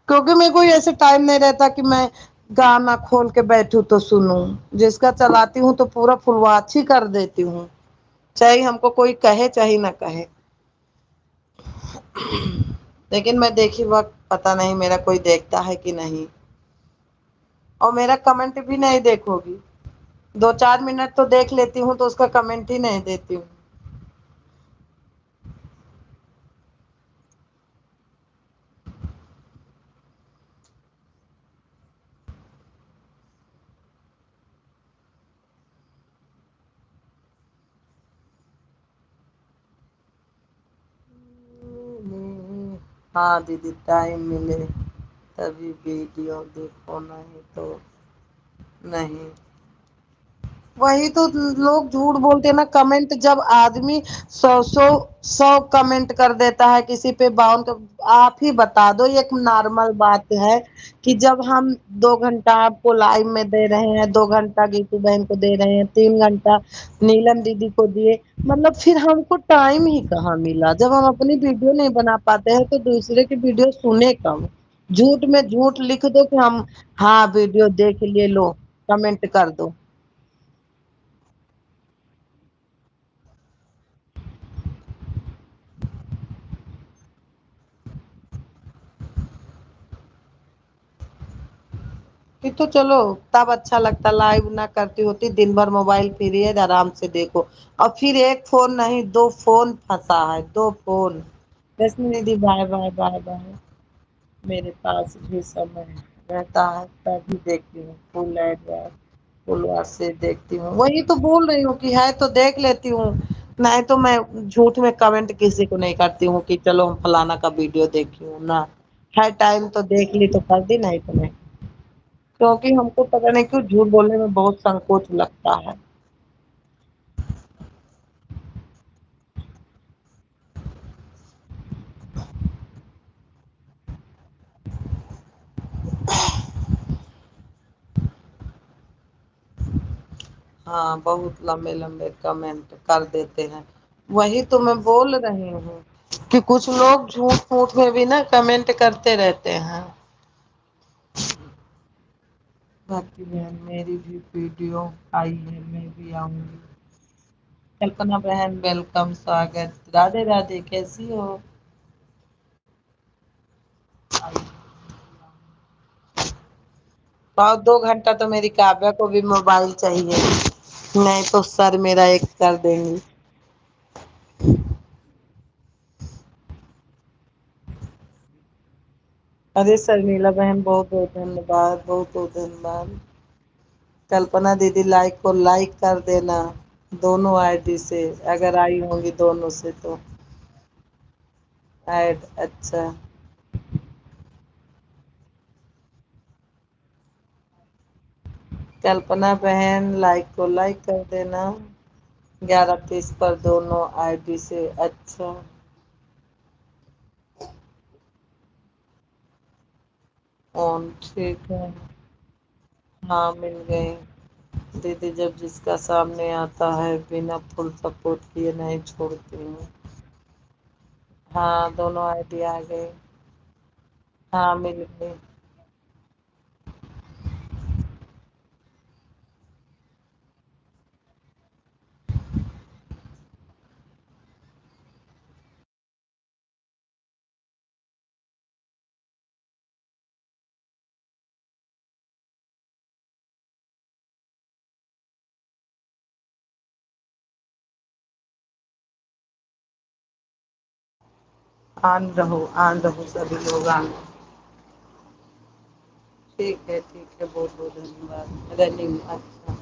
क्योंकि मेरे को ऐसे टाइम नहीं रहता कि मैं गाना खोल के बैठूं तो सुनूं। जिसका चलाती हूँ तो पूरा फुल वॉच ही कर देती हूँ, चाहे हमको कोई कहे चाहे ना कहे। लेकिन मैं देखी वक्त पता नहीं मेरा कोई देखता है कि नहीं, और मेरा कमेंट भी नहीं देखोगी। 2-4 मिनट तो देख लेती हूँ तो उसका कमेंट ही नहीं देती हूँ। हाँ दीदी, टाइम मिले तभी वीडियो देखो, नहीं तो नहीं। वही तो लोग झूठ बोलते हैं ना। कमेंट जब आदमी 100 कमेंट कर देता है किसी पे 52 आप ही बता दो, ये एक नॉर्मल बात है कि जब हम 2 घंटा आपको लाइव में दे रहे हैं, 2 घंटा गीतू बहन को दे रहे हैं, 3 घंटा नीलम दीदी को दिए, मतलब फिर हमको टाइम ही कहाँ मिला। जब हम अपनी वीडियो नहीं बना पाते हैं तो दूसरे की वीडियो सुने कम। झूठ में झूठ लिख दो कि हम हाँ वीडियो देख लिए, लो कमेंट कर दो। कि तो चलो तब अच्छा लगता, लाइव ना करती होती, दिन भर मोबाइल फ्री है, आराम से देखो। और फिर एक फोन नहीं, 2 फोन फंसा है, 2 फोन। रश्मि दीदी बाय बाय बाय बाय। मेरे पास भी समय रहता है तभी देखती हूँ, फुल एडवांस फुल वाच से देखती हूँ। वही तो बोल रही हूँ कि है तो देख लेती हूँ, नहीं तो मैं झूठ में कमेंट किसी को नहीं करती हूँ कि चलो हम फलाना का वीडियो देखी हूँ ना। है टाइम तो देख ली तो कर दी, नहीं तो नहीं। क्योंकि हमको पता नहीं क्यों झूठ बोलने में बहुत संकोच लगता है। हाँ, बहुत लंबे लंबे कमेंट कर देते हैं। वही तो मैं बोल रही हूँ कि कुछ लोग झूठ मूठ में भी ना कमेंट करते रहते हैं। बाकी बहन मेरी भी वीडियो आई है, मैं भी आऊंगी। कल्पना बहन वेलकम, स्वागत, राधे राधे, कैसी हो? और 2 घंटा तो मेरी काव्या को भी मोबाइल चाहिए, नहीं तो सर मेरा एक कर देंगी। अरे शर्मिला बहन बहुत बहुत धन्यवाद, बहुत बहुत धन्यवाद। कल्पना दीदी लाइक को लाइक कर देना, दोनों आईडी से, अगर आई होंगी दोनों से तो ऐड। अच्छा, कल्पना बहन लाइक को लाइक कर देना, 11:30 पर दोनों आईडी से। अच्छा, ऑन, ठीक है। हाँ मिल गई। दीदी जब जिसका सामने आता है बिना फुल सपोर्ट किए नहीं छोड़ती हूँ। हाँ दोनों आईडी आ गई। हाँ मिल गई। आन रहो सभी लोग आन। ठीक है, बहुत बहुत धन्यवाद रनिंग। अच्छा,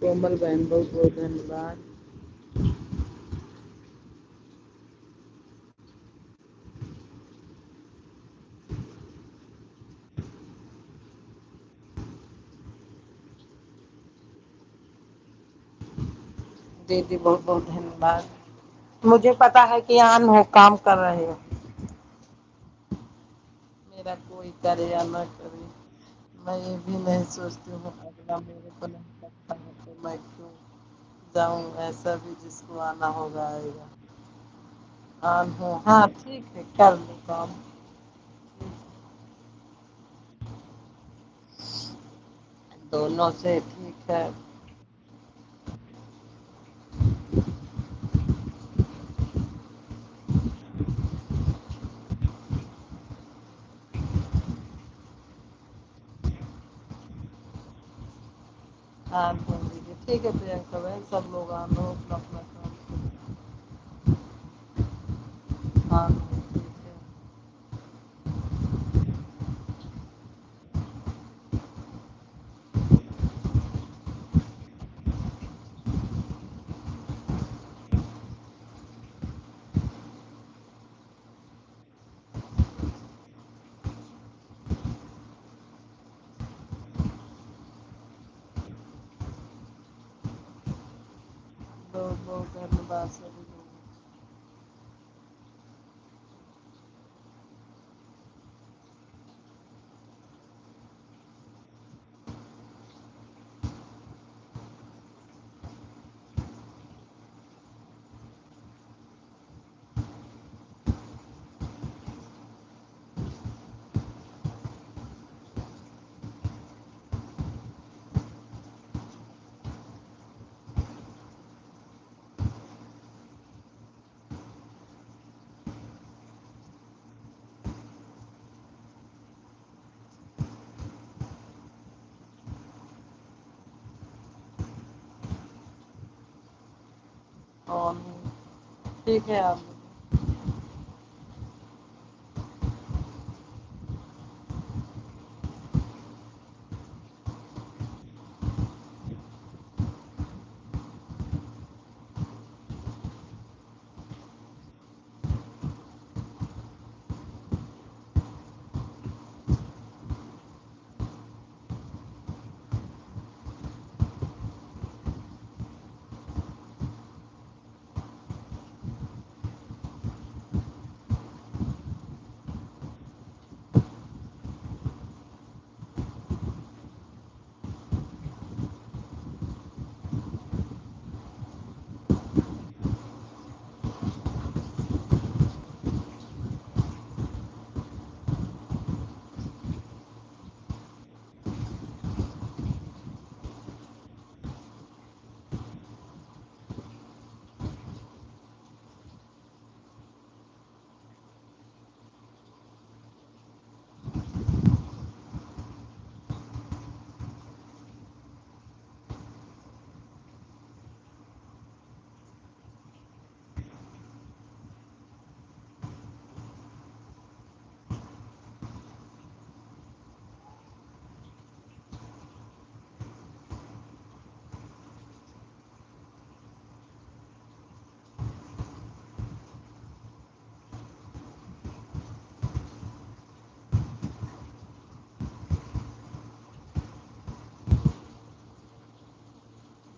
कोमल बहन बहुत बहुत धन्यवाद। दीदी बहुत बहुत धन्यवाद। मुझे पता है कि आन हो, काम कर रहे हो। मेरा कोई करे या न करे, मैं ये भी नहीं सोचती हूँ अगला मेरे को नहीं लगता है तो मैं क्यों जाऊँ। ऐसा भी जिसको आना होगा आएगा। आन हो, हाँ ठीक है, कर लो काम। दोनों से ठीक है। आन हो दीजिए, ठीक है प्रियंका बहन, सब लोग आन हो, अपना अपना काम करो। आन हो, ठीक है। बहुत बहुत धन्यवाद सभी लोगों को। आन हो, ठीक है आप।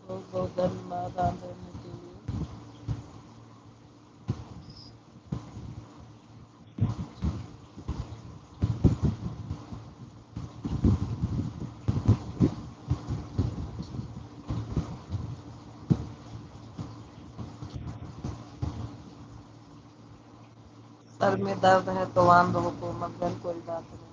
बहुत बहुत धन्यवाद आन देने के लिए। सर में दर्द है तो वांदो हुकूमत बहन, कोई बात नहीं।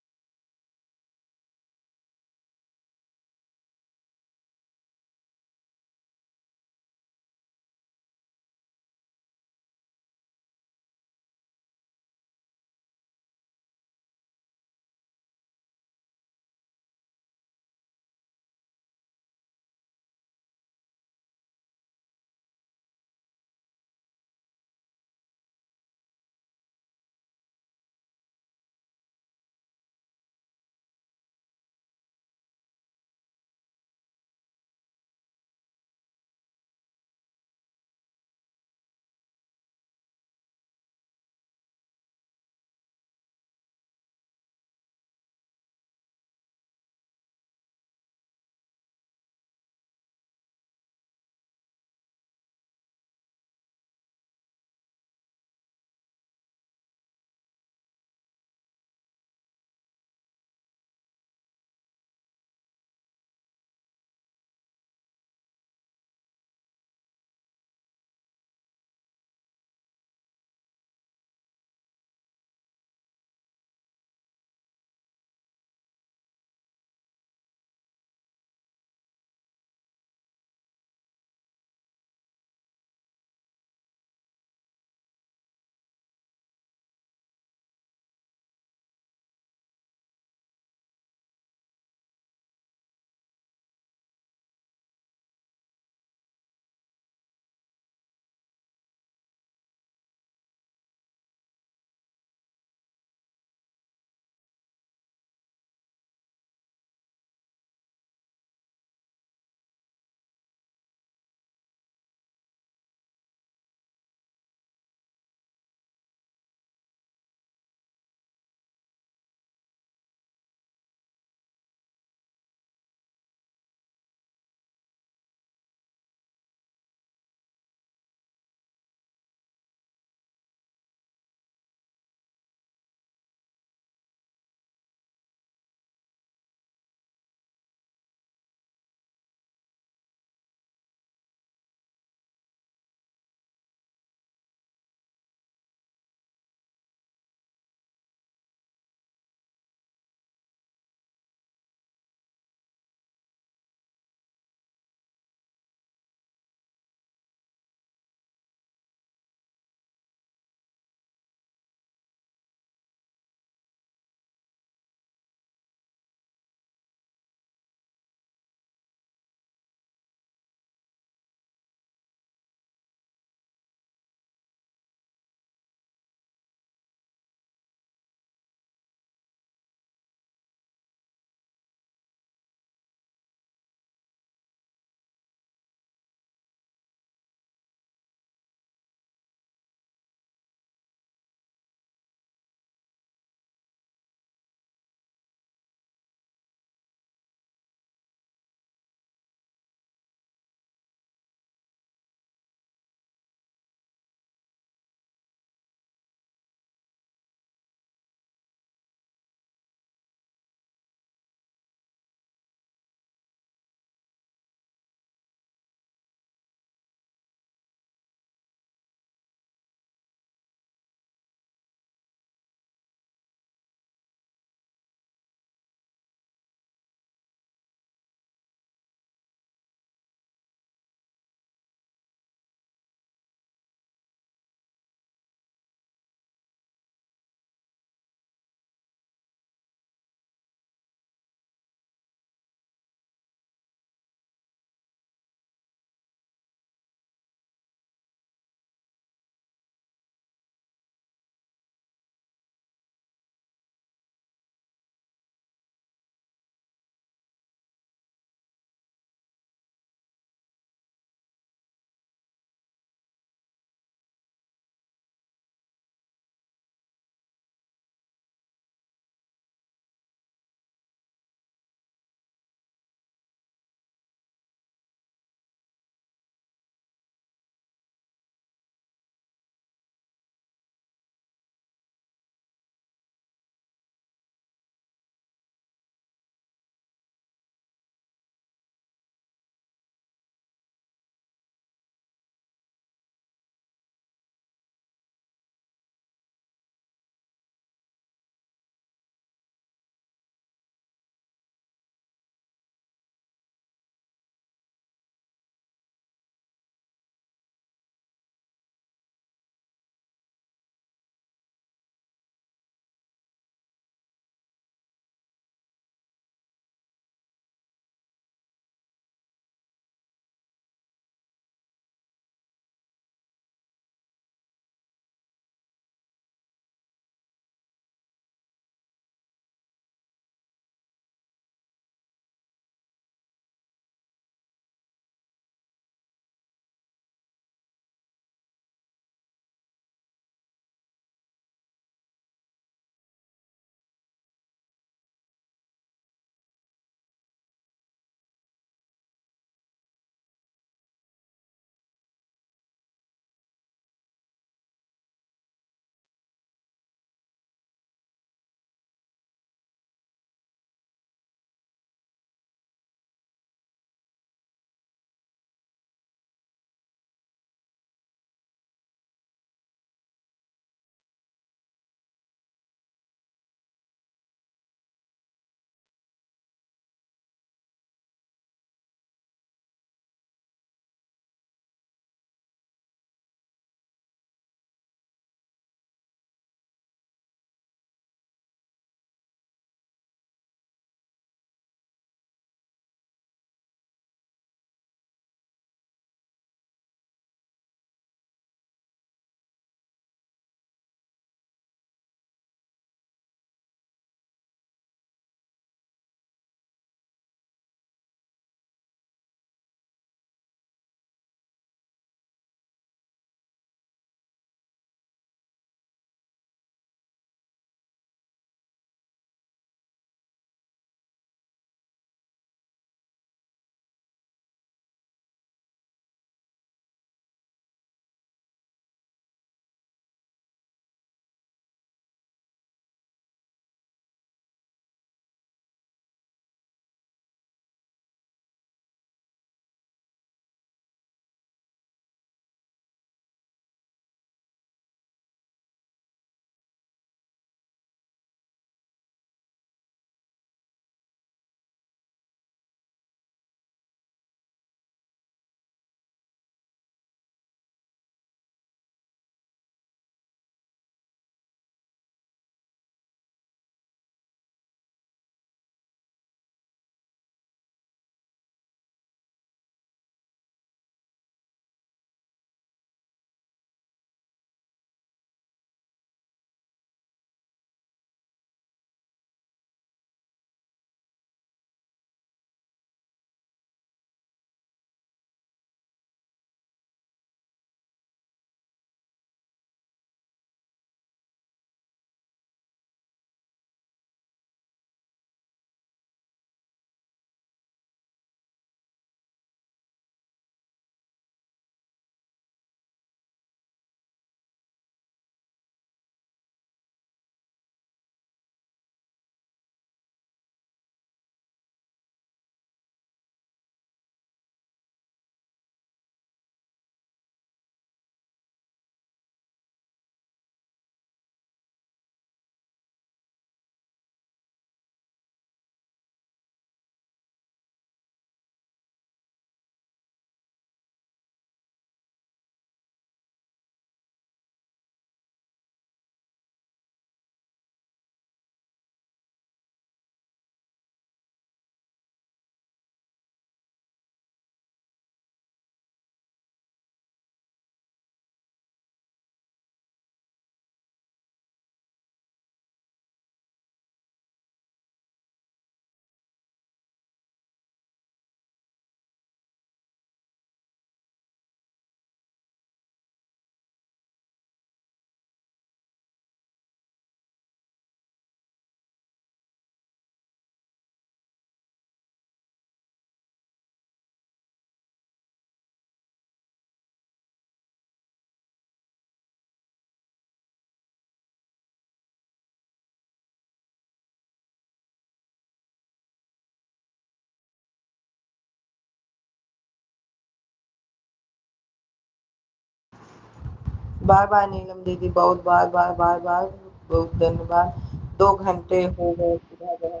बाय बाय नीलम दीदी, बहुत बाय बाय बाय बाय, बहुत धन्यवाद। 2 घंटे हो गए सुबह।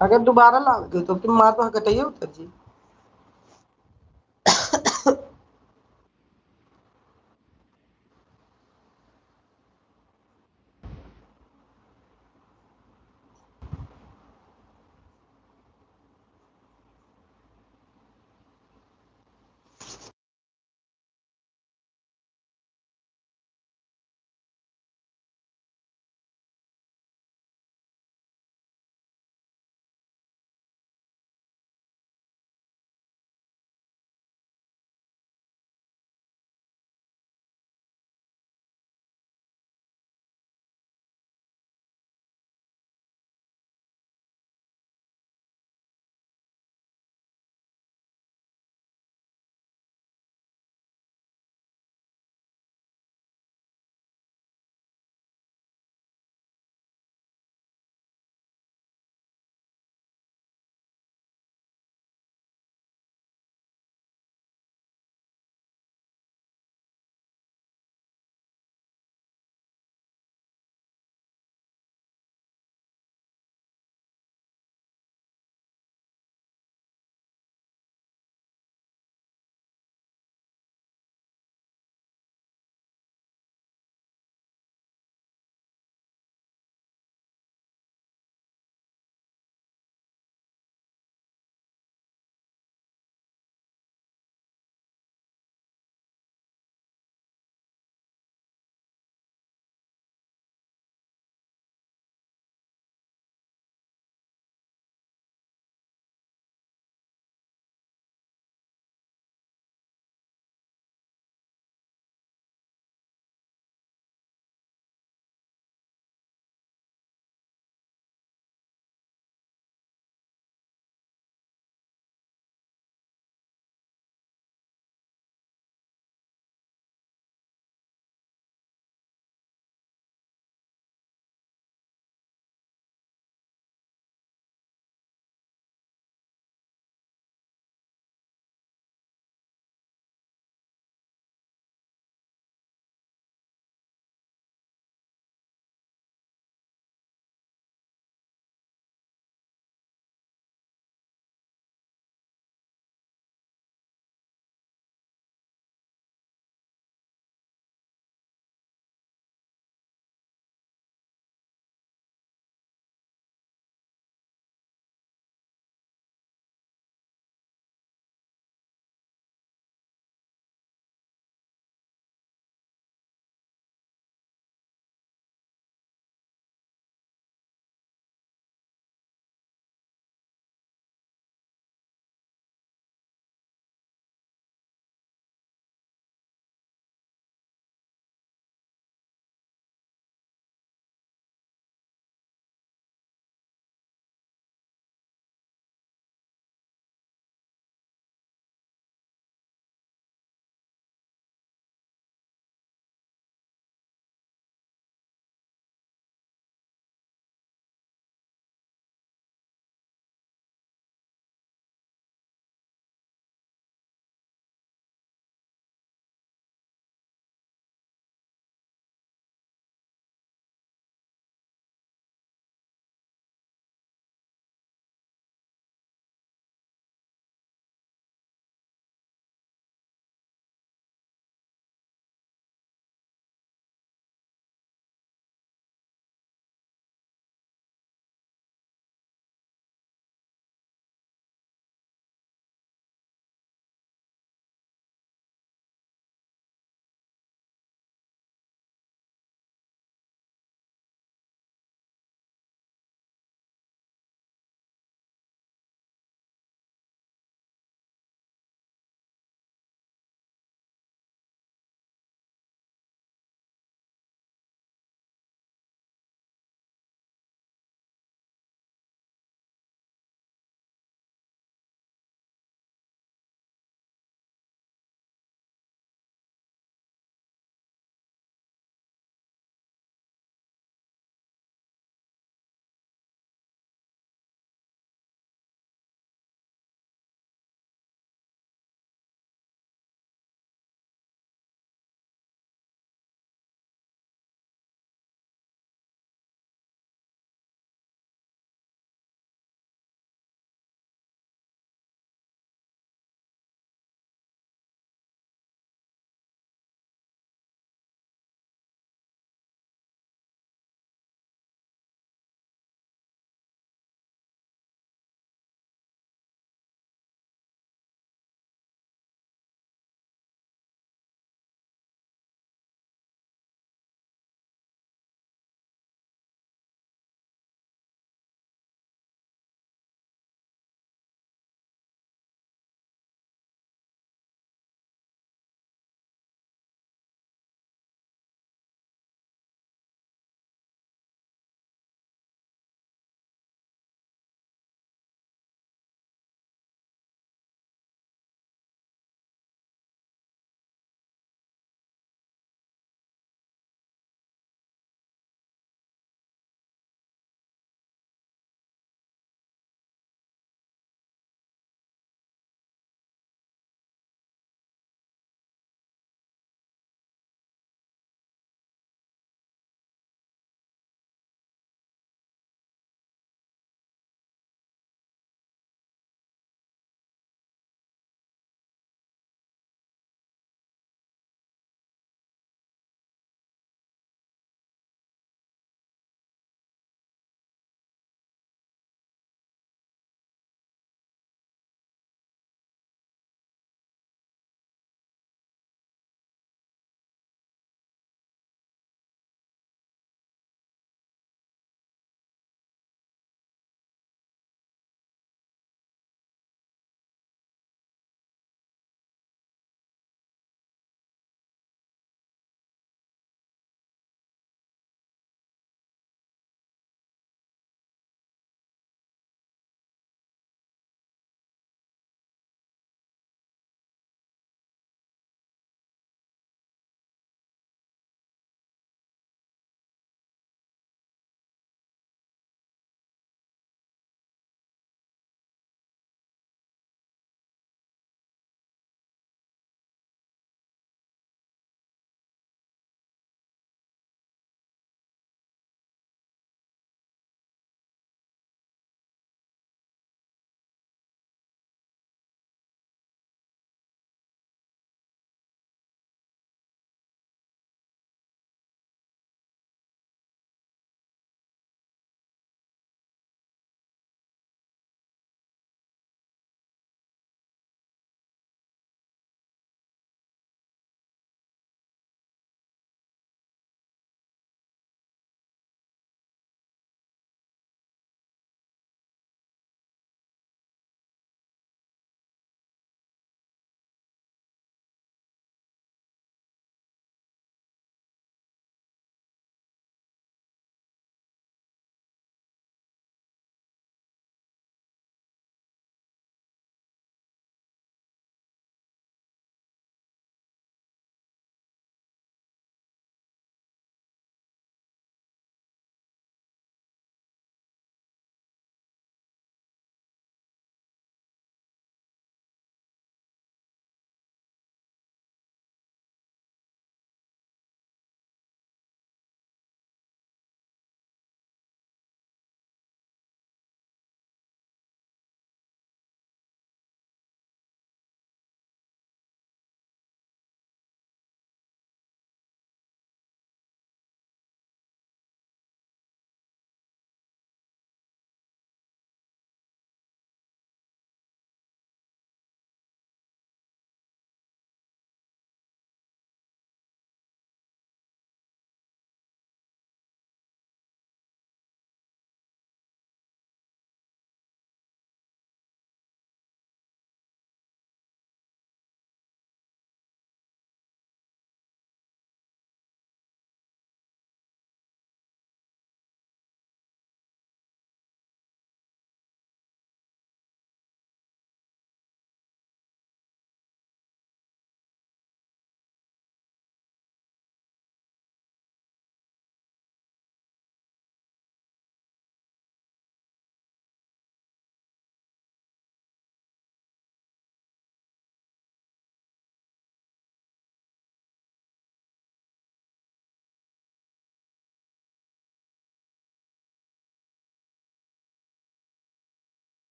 अगर दोबारा लाओगे तो फिर मार तो कटाइए उतर जी।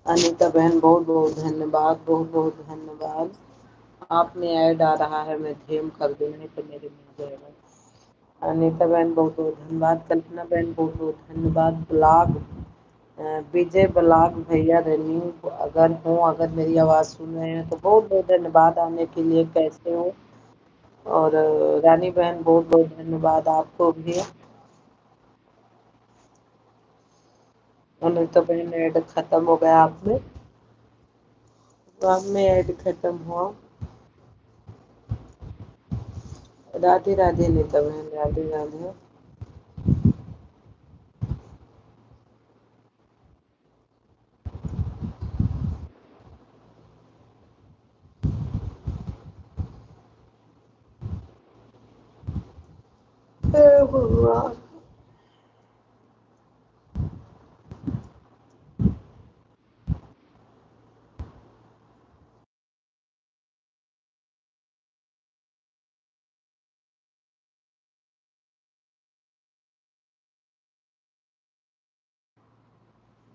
अनीता बहन बहुत बहुत धन्यवाद, बहुत बहुत धन्यवाद। आप में ऐड आ रहा है, मैं धेम कर दूँ, नहीं तो मेरे में आ जाएगा। अनीता बहन बहुत बहुत धन्यवाद। कल्पना बहन बहुत बहुत धन्यवाद। ब्लॉग विजय ब्लॉग भैया रेन्यू अगर हो, अगर मेरी आवाज़ सुन रहे हैं तो बहुत बहुत धन्यवाद आने के लिए। कैसे हो? और रानी बहन बहुत बहुत धन्यवाद आपको भी। अनीता बहन ऐड खत्म हो गया आप में, तो आप में ऐड खत्म हुआ। राधे राधे नीता बहन, राधे राधे। हे भगवान।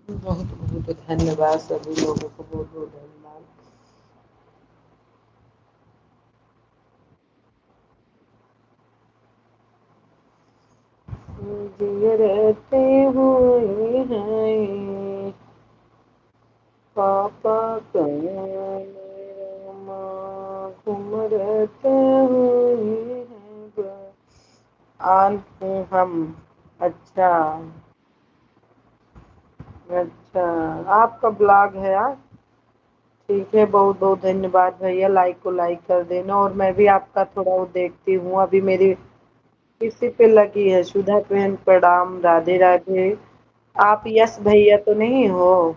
बहुत बहुत धन्यवाद सभी लोगों को, बहुत बहुत धन्यवाद। रहते हुए हैं पापा कौन घूम रहते हुए हैं आन हूँ हम। अच्छा अच्छा, आपका ब्लॉग है यार। ठीक है, बहुत बहुत धन्यवाद भैया। लाइक को लाइक कर देना, और मैं भी आपका थोड़ा वो देखती हूँ। अभी मेरी किसी पे लगी है। सुधा बहन प्रणाम, राधे राधे। आप यश भैया तो नहीं हो?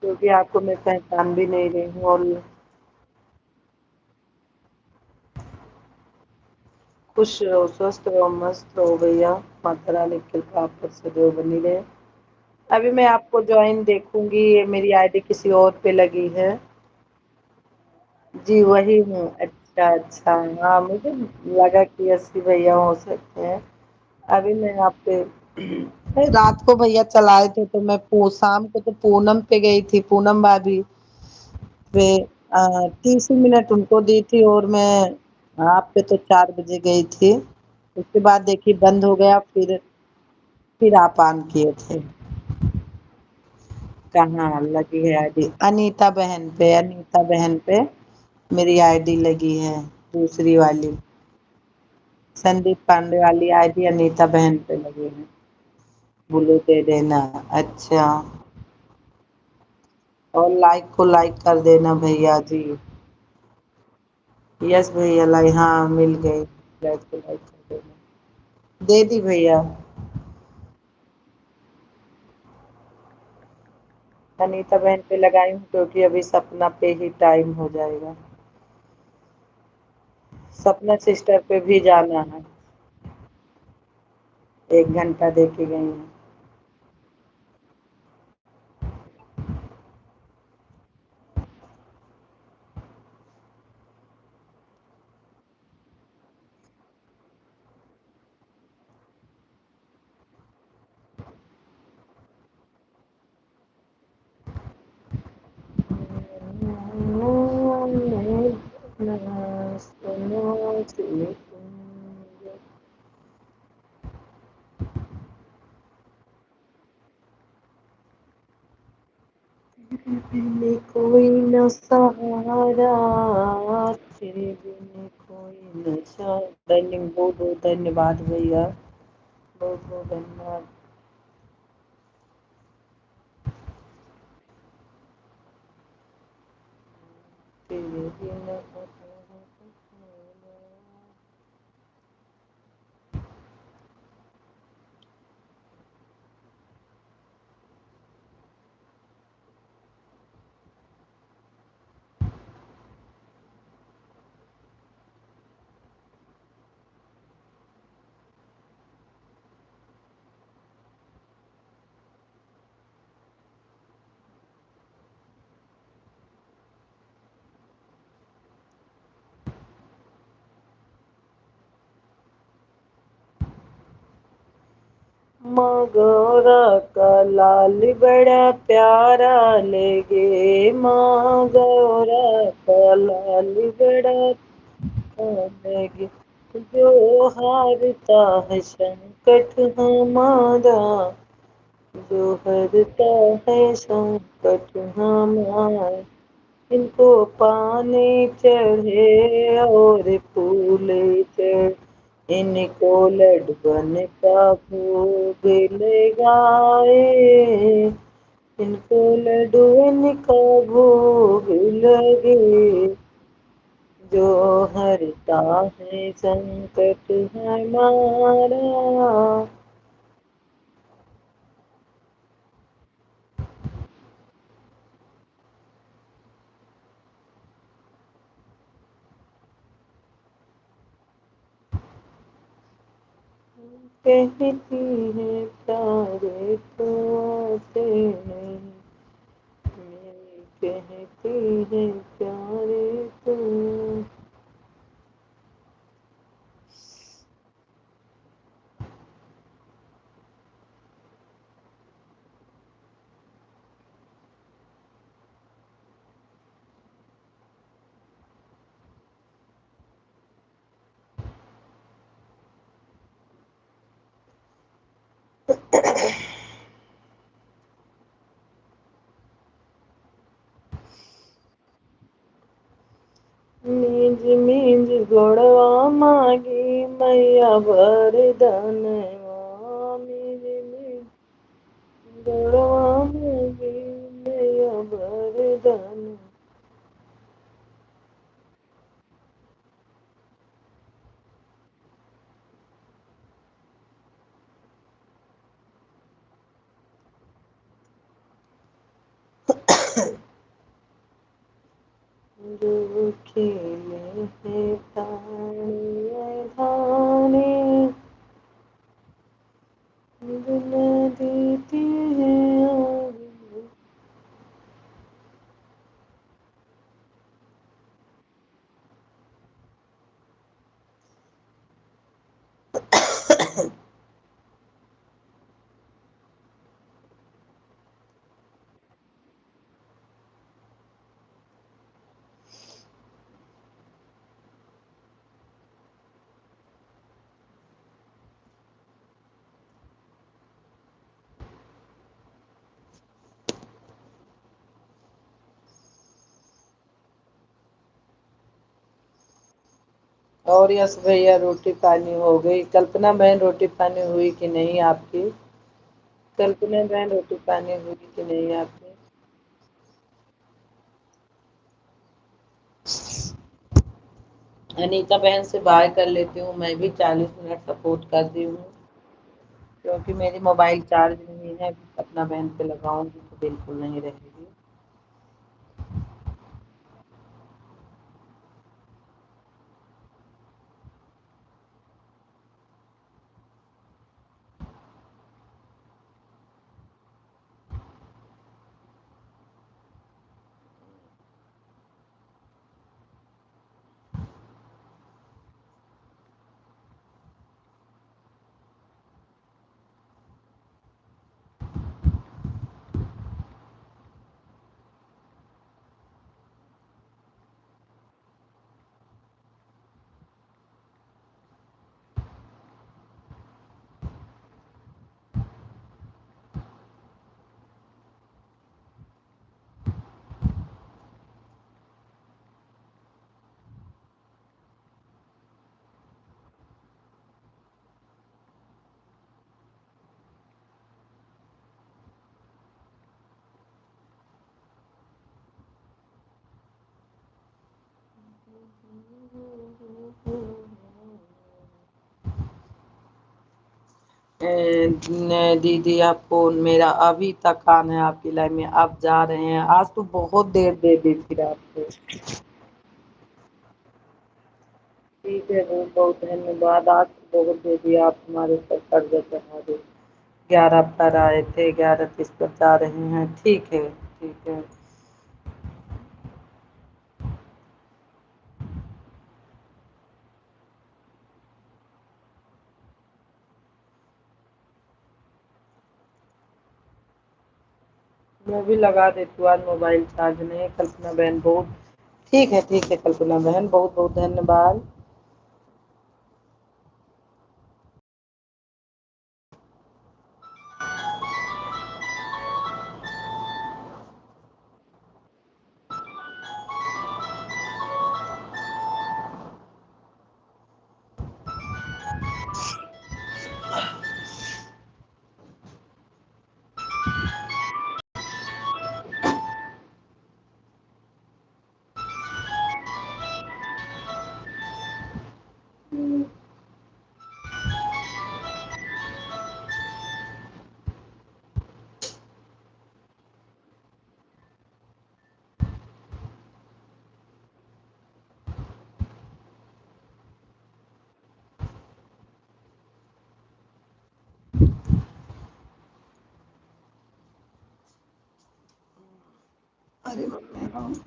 क्योंकि आपको मैं पहचान भी नहीं रही हूँ। और खुश रहो, स्वस्थ रहो, मस्त रहो भैया। माता रानी की कृपा आप पर सदैव बनी रहे। अभी मैं आपको ज्वाइन देखूंगी, ये मेरी आईडी किसी और पे लगी है। जी वही हूँ। अच्छा अच्छा, हाँ मुझे लगा कि अस्सी भैया हो सकते हैं। अभी मैं आप पे रात को भैया चलाए थे, तो मैं शाम को तो पूनम पे गई थी, पूनम भाभी पे 30 मिनट उनको दी थी, और मैं आप पे तो 4 बजे गई थी। उसके बाद देखिए बंद हो गया, फिर आप ऑन किए थे। कहाँ लगी है आईडी? अनीता बहन पे, अनीता बहन पे मेरी आईडी लगी है, दूसरी वाली संदीप पांडे वाली आईडी अनीता बहन पे लगी है। बोलो दे देना। अच्छा, और लाइक को लाइक कर देना भैया जी। यस भैया, लाइक हाँ मिल गई। लाइक को लाइक कर देना। दे दी भैया। अनीता बहन पे लगाई हूँ क्योंकि अभी सपना पे ही टाइम हो जाएगा। सपना सिस्टर पे भी जाना है। 1 घंटा दे के गई हूँ। बिन कोई न सहारा, तेरे बिन कोई न सहारा। बहुत बहुत धन्यवाद भैया, बहुत बहुत धन्यवाद। तेरे बिन माँ गौरा का लाल बड़ा प्यारा लगे, माँ गौरा का लाल बड़ा लगे, जो हारता है संकट हमारा, जो हरता है संकट हमारा, इनको पानी चढ़े और फूल चढ़े, इनको लड्डू का भोग लगाए, इनको लड्डू का भोग लगे, जो हरता है संकट हमारा। कहती है प्यारे तो आते नहीं, मेरी कहती है प्यारे तो। मींज मींज गोड़वा मांगी मैया वरदानवा, मींज मींज गोड़वा मांगी मैया वरदान। जो खेले है प्राणी धाने, दुला देती है आगे। और यश भैया रोटी पानी हो गई? कल्पना बहन रोटी पानी हुई कि नहीं आपकी? कल्पना बहन रोटी पानी हुई कि नहीं आपकी? अनीता बहन से बाय कर लेती हूँ, मैं भी 40 मिनट सपोर्ट कर दी हूँ, क्योंकि मेरी मोबाइल चार्ज नहीं है, अपना बहन पे लगाऊंगी तो बिल्कुल नहीं रहेगी। दीदी आपको मेरा अभी तक आना है आपकी लाइन में, आप जा रहे हैं? आज तो बहुत देर दे दी फिर आपको। ठीक है, बहुत बहुत धन्यवाद, आज तो बहुत दे दिया आप, हमारे ऊपर कर्ज चढ़ा दे। 11 पर आए थे, 11:30 पर जा रहे हैं, ठीक है ठीक है। मैं भी लगा देती हूँ आज मोबाइल चार्ज नहीं। कल्पना बहन बहुत ठीक है कल्पना बहन, बहुत बहुत धन्यवाद। अरे मम्मी,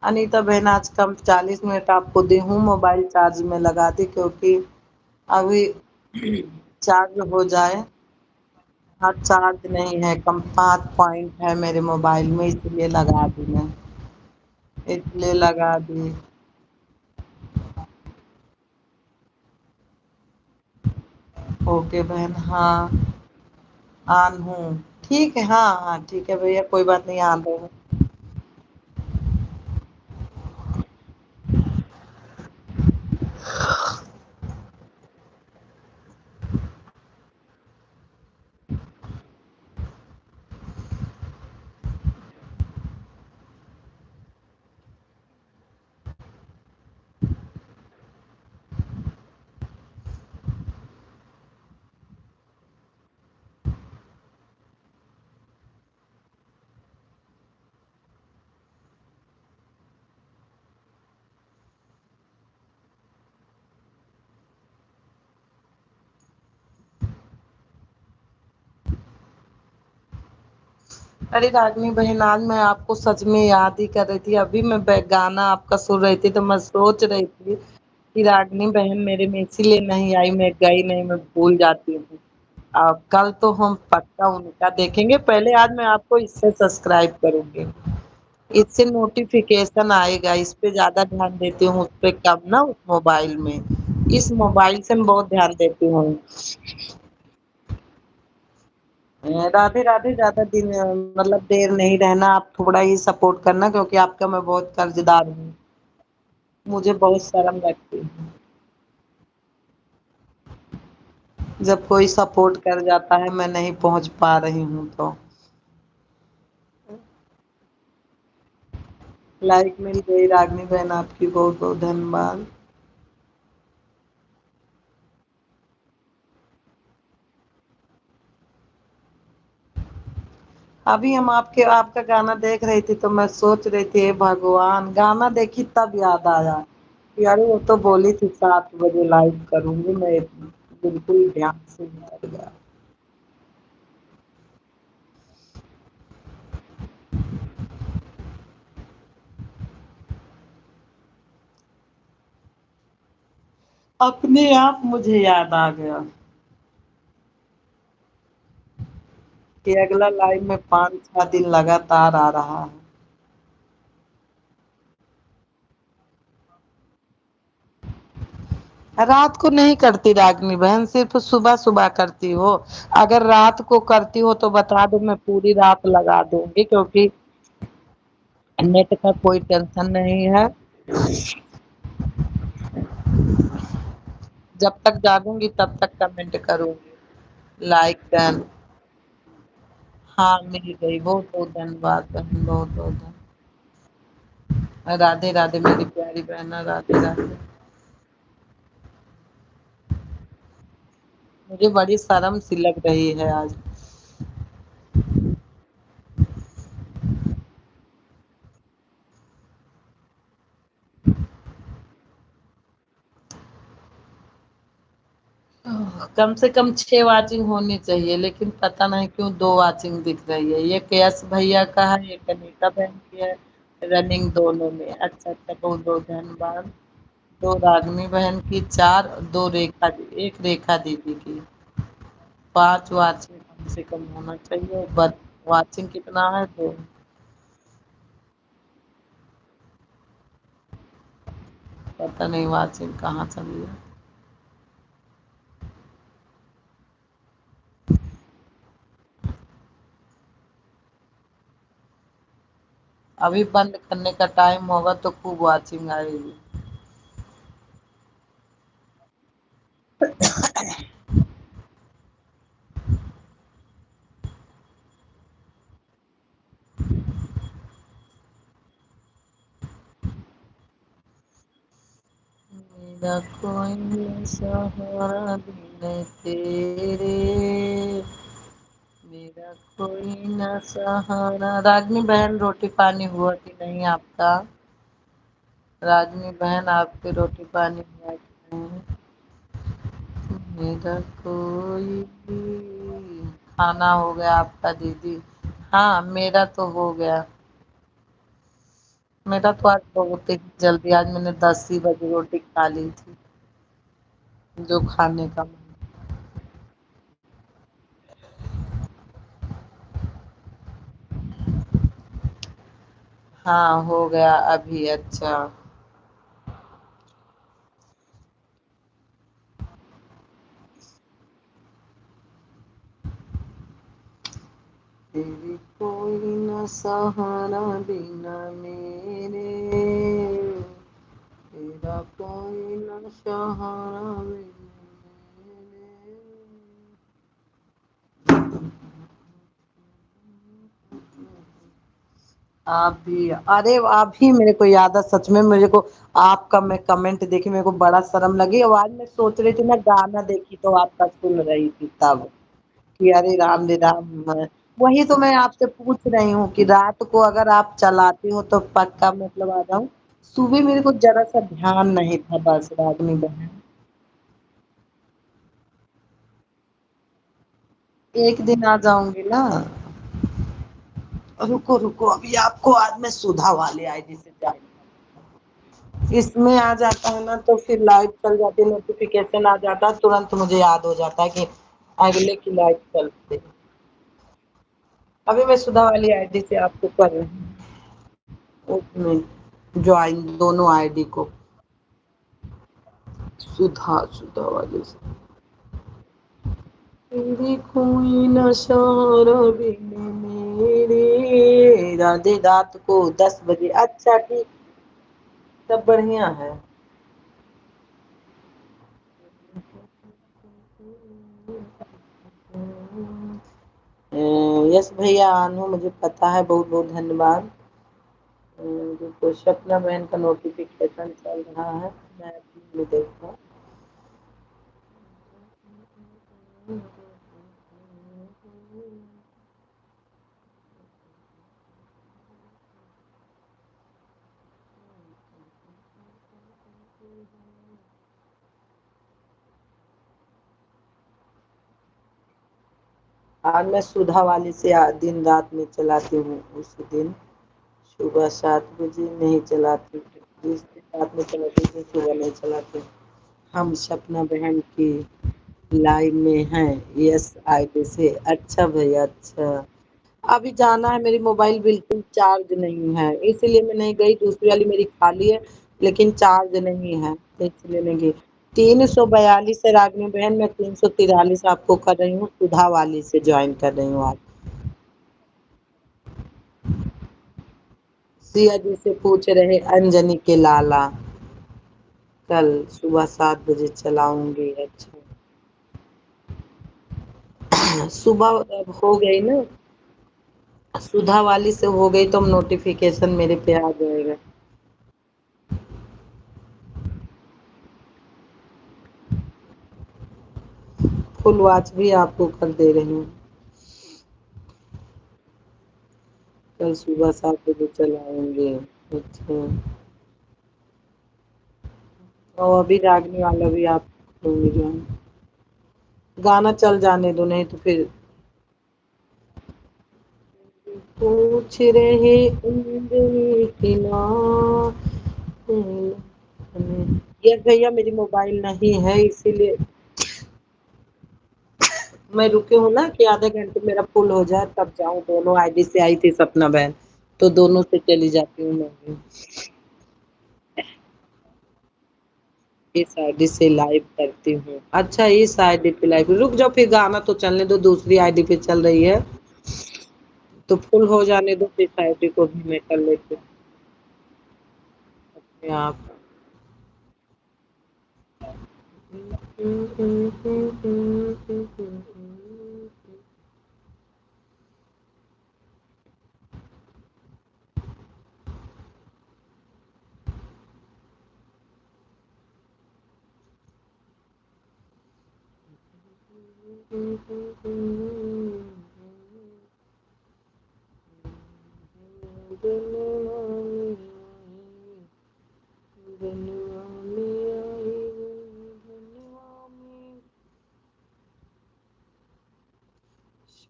अनीता बहन आज कम 40 मिनट आपको दी हूँ मोबाइल चार्ज में लगा दी, क्योंकि अभी चार्ज हो जाए। हाँ चार्ज नहीं है, कम 5 पॉइंट है मेरे मोबाइल में, इसलिए लगा दी मैं, इसलिए लगा दी। ओके बहन, हाँ आन हूँ। ठीक है, हाँ हाँ ठीक है भैया, कोई बात नहीं, आन हूँ। अरे रागनी बहन, आज मैं आपको सच में याद ही कर रही थी। अभी मैं गाना आपका सुन रही थी तो मैं सोच रही थी कि रागनी बहन मेरे में इसीलिए नहीं आई, मैं गई नहीं, मैं भूल जाती हूँ। अब कल तो हम पक्का उनका देखेंगे। पहले आज मैं आपको इससे सब्सक्राइब करूंगी, इससे नोटिफिकेशन आएगा, इस पे ज्यादा ध्यान देती हूँ, उस पे कम ना, उस मोबाइल में। इस मोबाइल से मैं बहुत ध्यान देती हूँ। राधे राधे, ज्यादा दिन मतलब देर नहीं रहना, आप थोड़ा ही सपोर्ट करना, क्योंकि आपका मैं बहुत कर्जदार हूँ, मुझे बहुत शर्म लगती है जब कोई सपोर्ट कर जाता है, मैं नहीं पहुंच पा रही हूँ तो। लाइक मिल गई रागनी बहन, आपकी बहुत बहुत धन्यवाद। अभी हम आपका गाना देख रही थी तो मैं सोच रही थी, हे भगवान, गाना देखी तब याद आया कि अरे वो तो बोली थी 7 बजे लाइव करूंगी मैं, बिल्कुल ध्यान से भूल गया। अपने आप मुझे याद आ गया कि अगला लाइव में 5-6 दिन लगातार आ रहा है। रात को नहीं करती रागनी बहन, सिर्फ सुबह सुबह करती हो। अगर रात को करती हो तो बता दो, मैं पूरी रात लगा दूंगी, क्योंकि नेट का कोई टेंशन नहीं है। जब तक जागूंगी तब तक कमेंट करूंगी, लाइक डन। हाँ मिल गई, बहुत बहुत धन्यवाद बहन, बहुत बहुत धन्यवाद। राधे राधे मेरी प्यारी बहन, राधे राधे। मुझे बड़ी शर्म सी लग रही है आज। कम से कम 6 वाचिंग होनी चाहिए, लेकिन पता नहीं क्यों 2 वाचिंग दिख रही है। ये केएस भैया का है, एक अनीता बहन की है, रनिंग दोनों में। अच्छा अच्छा, बहुत बहुत धन्यवाद। 2 रागनी बहन की, 4, 2 रेखा, एक रेखा दीदी की, 5 वाचिंग। से कम होना चाहिए, बट वाचिंग कितना है तो पता नहीं वाचिंग कहाँ चली है। अभी बंद करने का टाइम होगा तो खूब वाचिंग आएगी। मेरा कोई सहारा भी नहीं तेरे, मेरा कोई न सहारा। रागनी बहन रोटी पानी हुआ कि नहीं आपका? रागनी बहन आपके रोटी पानी हुआ कि नहीं? मेरा कोई खाना हो गया आपका दीदी? हाँ मेरा तो हो गया। मेरा तो आज बहुत ही जल्दी, आज मैंने 10 ही बजे रोटी खा ली थी जो खाने का मन। हाँ हो गया अभी। अच्छा तेरी कोई न सहारा बिना मेरे, तेरा कोई न सहारा बिना मेरे। आप भी, अरे आप ही मेरे को याद है सच में, मेरे को आपका मैं कमेंट देखी मेरे को बड़ा शर्म लगी। और आज मैं सोच रही थी मैं गाना देखी तो आपका सुन रही थी तब कि अरे राम रे राम। वही तो मैं आपसे पूछ रही हूँ कि रात को अगर आप चलाती हो तो पक्का मतलब आ जाऊं। सुबह मेरे को जरा सा ध्यान नहीं था बस रागनी बहन। एक दिन आ जाऊंगी ना। रुको रुको अभी आपको आज मैं सुधा वाले आईडी से जाऊंगी। इसमें आ जाता है ना तो फिर लाइट चल जाती है, नोटिफिकेशन आ जाता है, तुरंत मुझे याद हो जाता है कि अगले की लाइट चलती है। अभी मैं सुधा वाली आईडी से आपको कर रही हूँ। उसमें ज्वाइन दोनों आईडी को। सुधा सुधा वाली से। तेरी कोई न सहारा बिन मेरे, राधे रात को 10 बजे। अच्छा ठीक, सब बढ़िया है। यस भैया आनू मुझे पता है, बहुत बहुत धन्यवाद। देखो सपना बहन का नोटिफिकेशन चल रहा है, मैं अभी देखता। आज मैं सुधा वाली से दिन रात में चलाती हूँ, उस दिन सुबह 7 बजे नहीं चलाती, जिस दिन रात में चलाती थी सुबह नहीं चलाती। हम सपना बहन की लाइव में हैं, यस आईडी से। अच्छा भैया अच्छा। अभी जाना है, मेरी मोबाइल बिल्कुल चार्ज नहीं है इसीलिए मैं नहीं गई, दूसरी वाली मेरी खाली है लेकिन चार्ज नहीं है तो इसलिए नहीं गई। 342 है रागनी बहन, मैं 343 आपको कर रही हूँ, सुधा वाली से ज्वाइन कर रही हूँ आज। सिया जी से पूछ रहे अंजनी के लाला, कल सुबह 7 बजे चलाऊंगी। अच्छा सुबह अब हो गई ना, सुधा वाली से हो गई तो नोटिफिकेशन मेरे पे आ जाएगा। फुल वॉच भी आपको कर दे रही हूँ, कल सुबह 7 बजे चलाएंगे। अच्छा और अभी रागनी वाला भी आप होंगे जो है। गाना चल जाने दो नहीं तो फिर। पूछ रहे अंजनी की नाम, ये भैया मेरी मोबाइल नहीं है इसीलिए मैं रुकी हूँ ना कि आधे घंटे मेरा फुल हो जाए तब जाऊँ। दोनों आईडी से आई थी सपना बहन, तो दोनों से चली जाती हूँ मैं भी। इस आईडी से लाइव करती हूँ। अच्छा इस आईडी पे लाइव रुक जाओ, फिर गाना तो चलने दो, दूसरी आईडी पे चल रही है तो फुल हो जाने दो, फिर इस आईडी को भी मैं कर लेती हूँ अपने आप।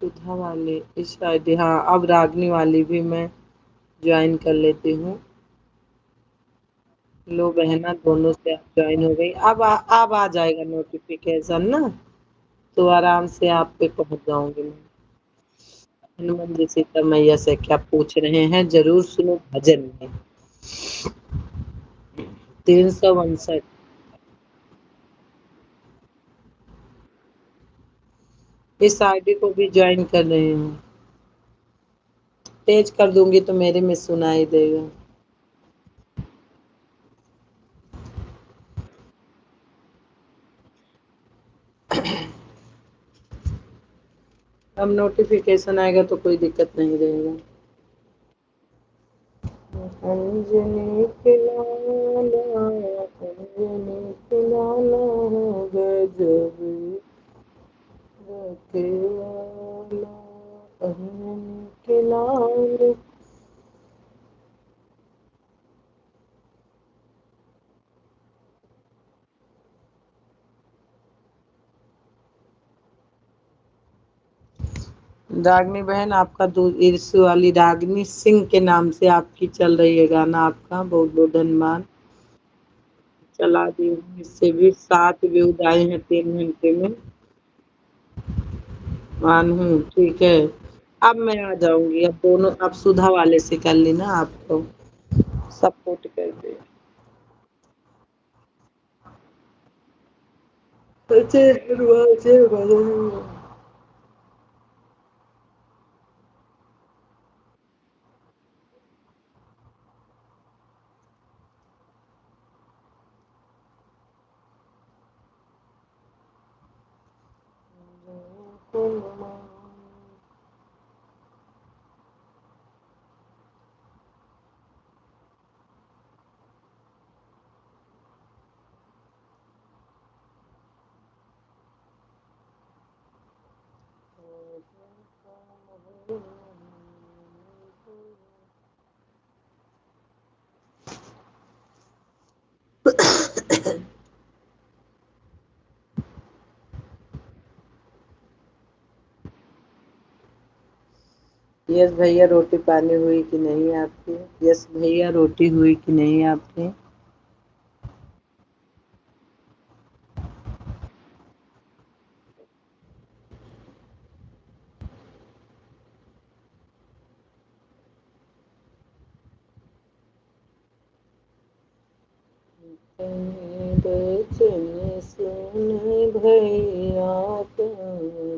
सुधा वाली इस आईडी, हाँ अब रागनी वाली भी मैं ज्वाइन कर लेती हूँ। लो बहना दोनों से आप ज्वाइन हो गई। अब आ जाएगा नोटिफिकेशन ना, तो आराम से आप पे पहुंच जाऊंगी मैं। हनुमान जी सीता मैया से क्या पूछ रहे हैं, जरूर सुनो भजन में। 359। इस आईडी को भी ज्वाइन कर रही हूँ। तेज कर दूंगी तो मेरे में सुनाई देगा। अब नोटिफिकेशन आएगा तो कोई दिक्कत नहीं रहेगा। अंजनी के लाला, अंजनी के लाला गजब रखेवाला, अंजनी के लाल। रागनी बहन आपका इस वाली रागनी सिंह के नाम से आपकी चल रही है गाना, आपका बहुत बहुत धन्यवाद। चला दी हूँ, इससे भी 7 व्यूज आए हैं 3 घंटे में। मान हूँ ठीक है। अब मैं आ जाऊंगी, अब दोनों अब सुधा वाले से कर ली ना, आपको सपोर्ट कर दे। अच्छे अच्छे बने हुए। यस भैया रोटी पानी हुई कि नहीं आपकी? यस भैया रोटी हुई कि नहीं आपकी? बचन सुन भैया कौन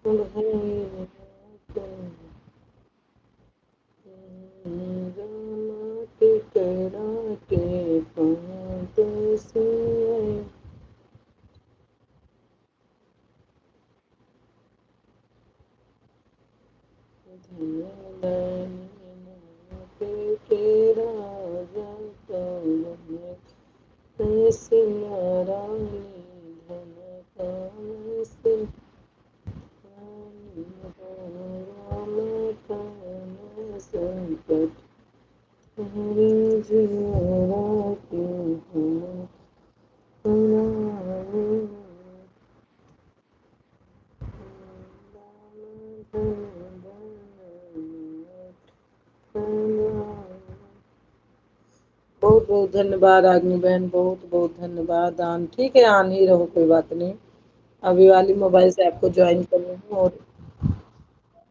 भैया कौन रामा के करा के पात सिए। संकट बहुत बहुत धन्यवाद रागिनी बहन, बहुत बहुत धन्यवाद। आन ठीक है, आन ही रहो, कोई बात नहीं। अभी वाली मोबाइल से आपको ज्वाइन कर रही हूँ और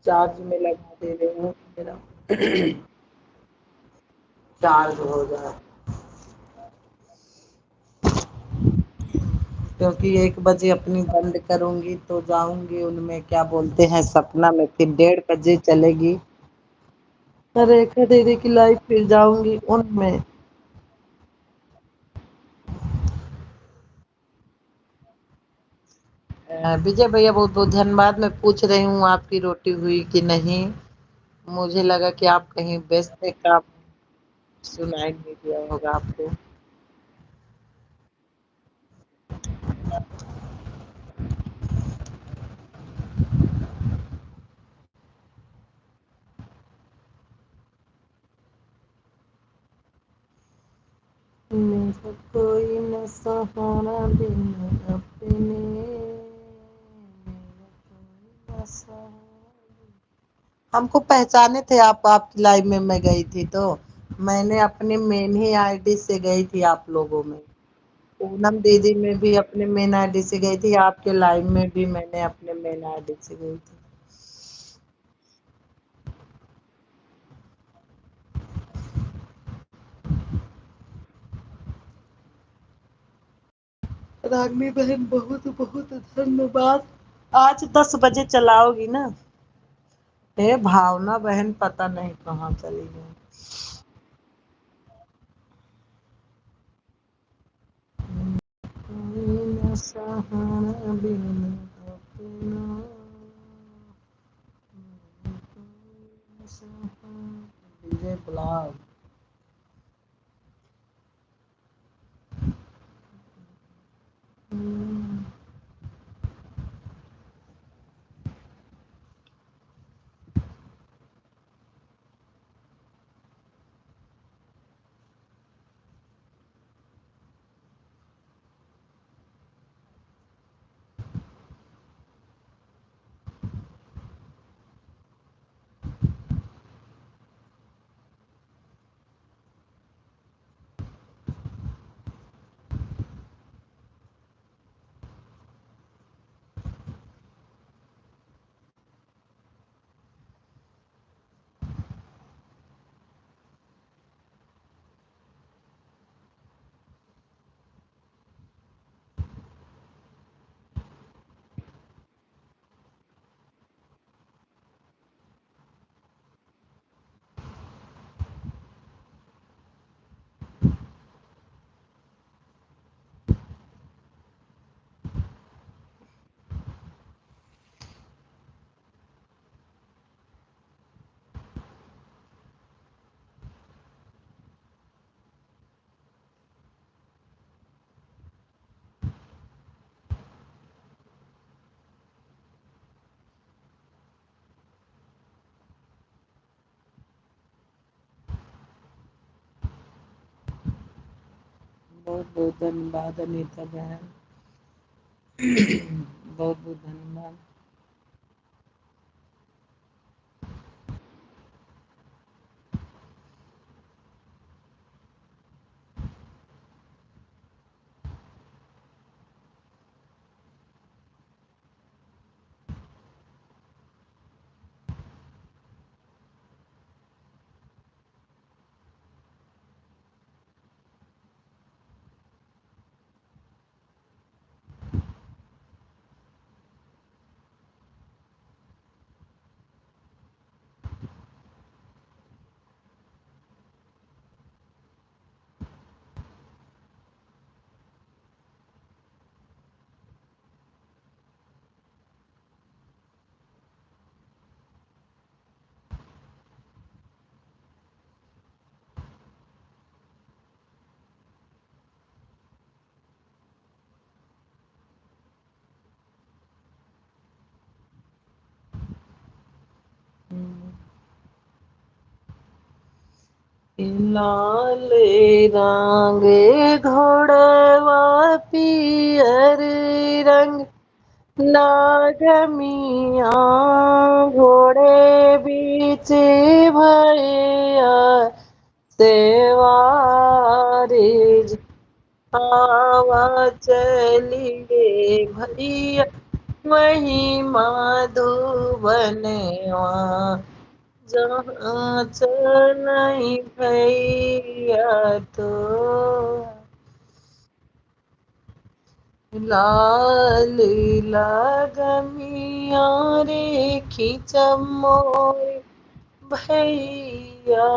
चार्ज में लगा दे रही हूँ मेरा चार्ज हो जाए, क्योंकि 1 बजे अपनी बंद करूंगी तो जाऊंगी उनमें क्या बोलते हैं सपना में, फिर 1:30 बजे चलेगी रेखा दीदी की लाइफ, फिर जाऊंगी उनमें। विजय भैया बहुत बहुत धन्यवाद। मैं पूछ रही हूँ आपकी रोटी हुई कि नहीं, मुझे लगा कि आप कहीं व्यस्त थे, काम सुनाई नहीं दिया होगा आपको। मेरा कोई न सहारा बिन अपने, मेरा कोई न सहारा। हमको पहचाने थे आप, आपकी लाइव में मैं गई थी तो मैंने अपने मेन ही आईडी से गई थी आप लोगों में। पूनम दीदी में भी अपने मेन आईडी से गई थी, आपके लाइव में भी मैंने अपने मेन आईडी से गई थी। रागनी बहन बहुत बहुत धन्यवाद। आज 10 बजे चलाओगी ना? हे भावना बहन पता नहीं कहाँ चली गई। कोई न सहारा बिन अपना, कोई न सहारा। विजय ब्लॉग। बहुत बहुत धन्यवाद अनीता बहन, बहुत बहुत धन्यवाद। लाल रंगे घोड़वा पियर रंग, नागमिया घोड़े बीच भैया सेवारी। आवा चलिए भैया वही माधुबनवा, जहाँ चल भैया तो लाल लगमिया रे खींचम मोर भैया,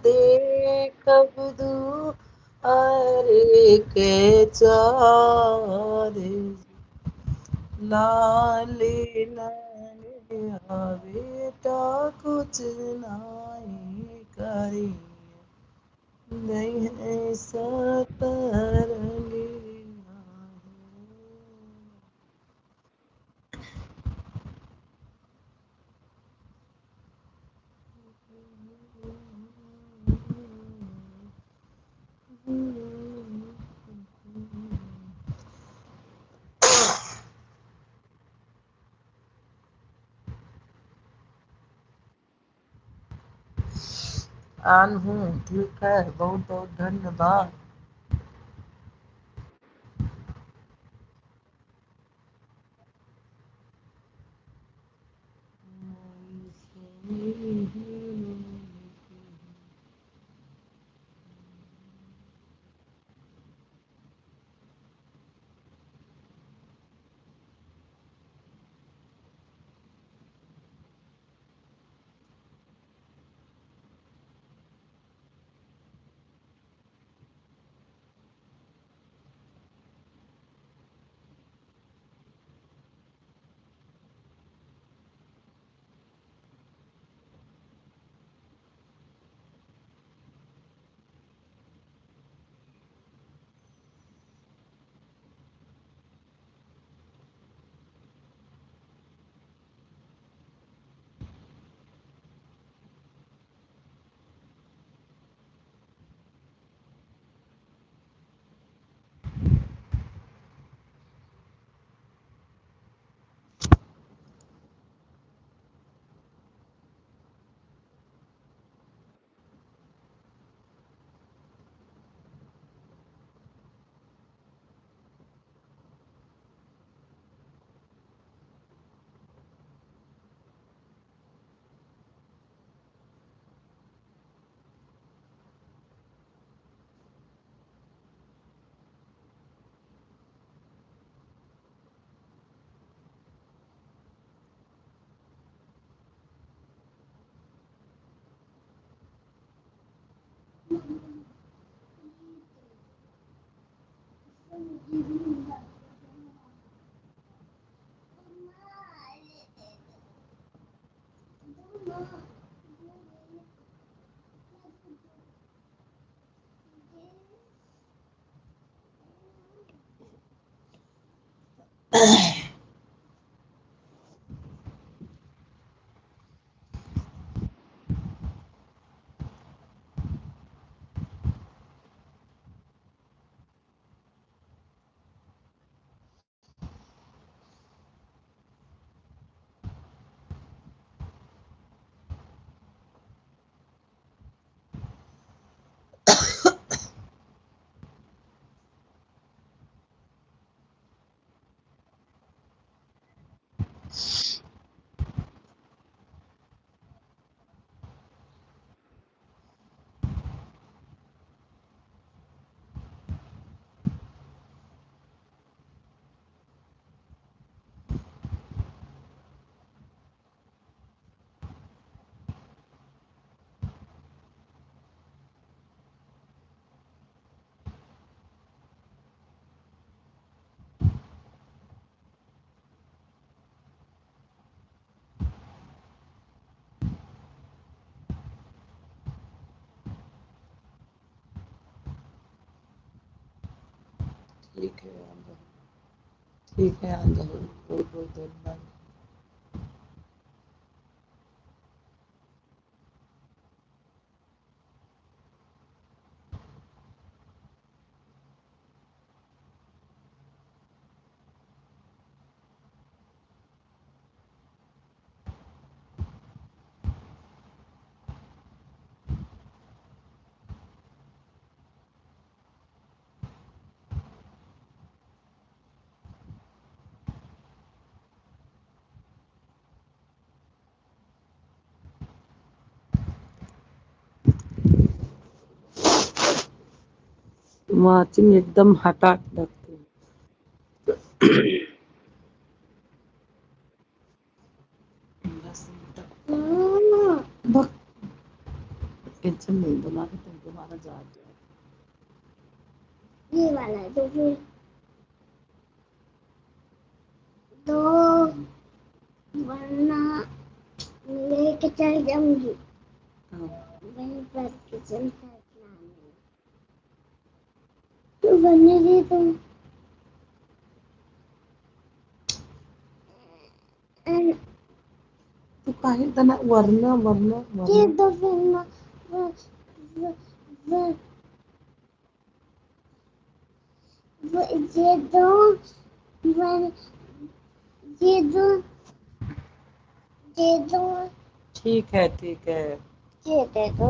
देखब दू अरे के चार, लाल बेटा कुछ नहीं करी, नहीं है सतरंगी। आन हूँ, ठीक है, बहुत बहुत धन्यवाद। ठीक है आंदा, ठीक है आंदा, बहुत बहुत धन्यवाद। वाचिंग एकदम हटा के रखती हूँ। बस टेंशन नहीं बना के तुम तुम्हारा जा जाए। ये वाला है तो फिर तो वरना लेके चल जाऊंगी हाँ। वहीं पर किचन फेंकना नहीं तो बनने दे तुम तो काहे तना वरना वरना ये वरना दो फिर ना वो वो वो वो ये दो वो ये दो ये दो ठीक है ठीक है। ये दे दो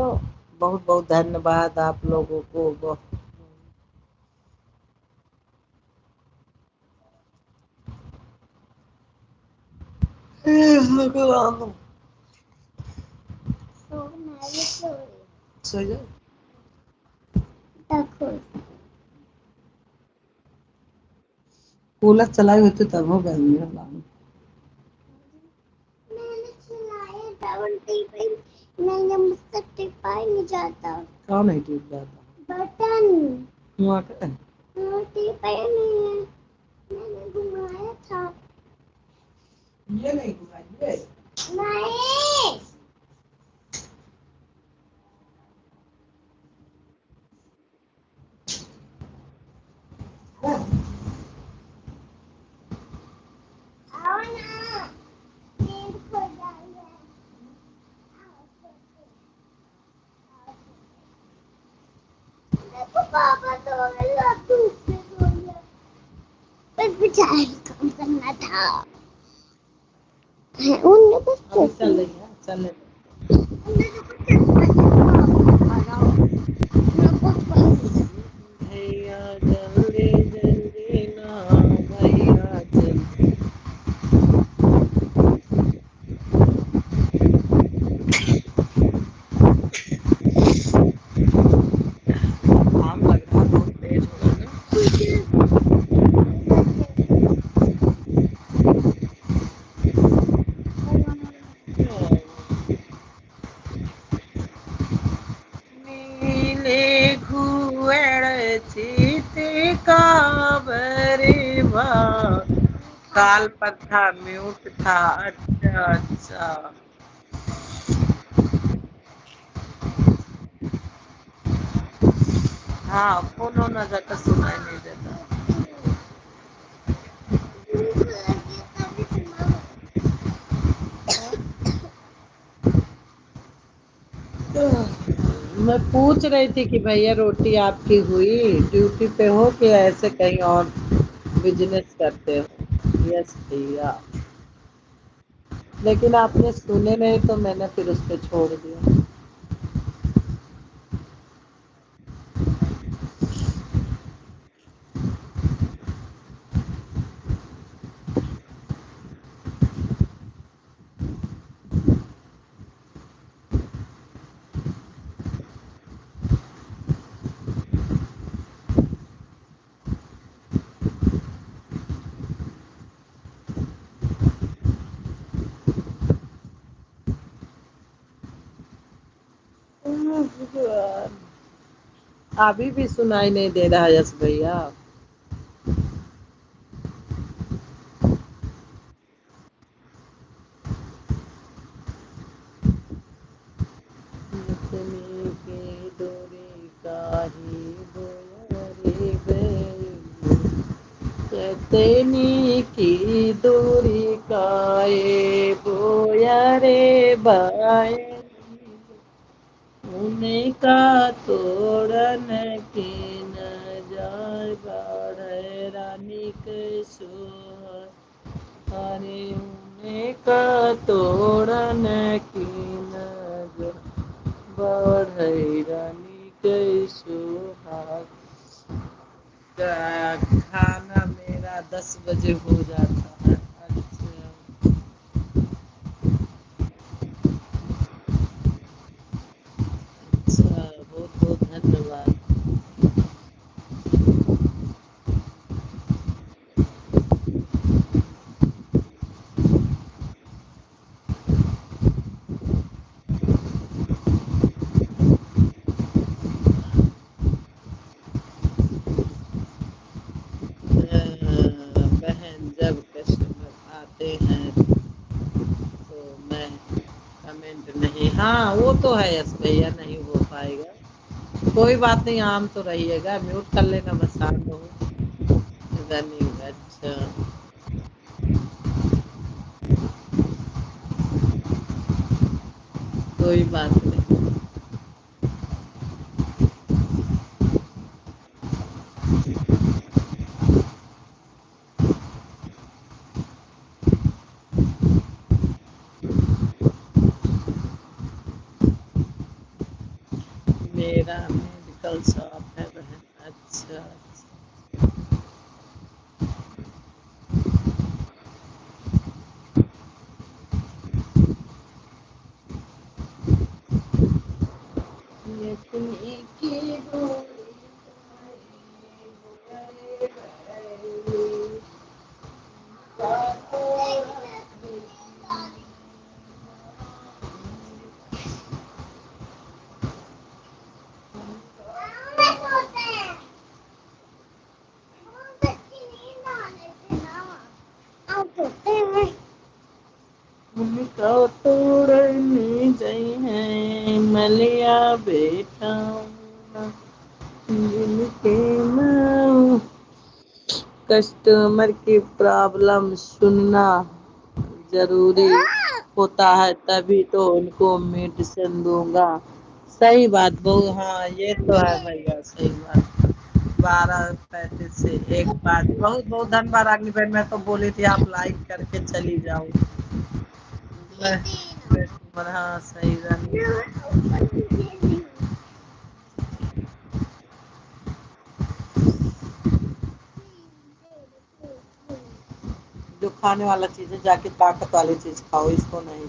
बहुत बहुत धन्यवाद आप लोगों को। भगवान तो मैं भी सो रही सो जाओ। देखो कूलर चलाई होती तब हो गर्मी होला। मैंने चलाया डबल टीपी नहीं मुझसे टिपा ही नहीं जाता कौन है ठीक जाता बटन वहाँ का टिपा ही नहीं है मैंने घुमाया था ये नहीं घुमाइए। नहीं आओ ना नींद खो जाई है देखो पापा तो लड्डू से सो गया बस बेचारे काम करना था उन्हें कुछ अभी चल रही है चलने दो। भैया जल्दी जल्दी ना भैया जल्दी। आम लग रहा बहुत तेज होगा ना। नीले घुएड़ चीते काबरे बा काल पत्था म्यूट था। अच्छा अच्छा। हाँ फोनो ना जाकर सुनाई नहीं देता। मैं पूछ रही थी कि भैया रोटी आपकी हुई ड्यूटी पे हो कि ऐसे कहीं और बिजनेस करते हो। यस भैया। लेकिन आपने सुने नहीं तो मैंने फिर उस पर छोड़ दिया। अभी भी सुनाई नहीं दे रहा यस भैया। इतनी की दूरी का ही बोरी बेली। इतनी की दूरी का ये बोया रे बाए। उनका तोड़न की न जाय बाढ़ रानी के सोहर। हरे उनका तोड़न की न जाय बाढ़ रानी के सोहाग। खाना मेरा 10 बजे हो जाता है। अच्छा अच्छा बहुत बहुत धन्यवाद। करते हैं तो मैं कमेंट नहीं, हाँ वो तो है यस भैया, नहीं हो पाएगा, कोई बात नहीं, आम तो रहिएगा, म्यूट कर लेना बस आप लोग। रनिंग, अच्छा कोई बात नहीं। मेरा मेडिकल शॉप है बहन, अच्छा अच्छा। इतनी की डोरी तुम्हारी गले, उनका तोड़ने गए हैं मलिया बेटा, जिनके नाम कस्टमर की प्रॉब्लम सुनना जरूरी होता है, तभी तो उनको मेडिसिन दूंगा। सही बात बहु, हाँ ये तो है भैया, सही बात। 12:35 से एक बात, बहुत बहुत धन्यवाद रागनी बहन, मैं तो बोली थी आप लाइक करके चली जाओ। हाँ सही रहा। जो खाने वाला चीज है जाके ताकत वाली चीज खाओ, इसको नहीं।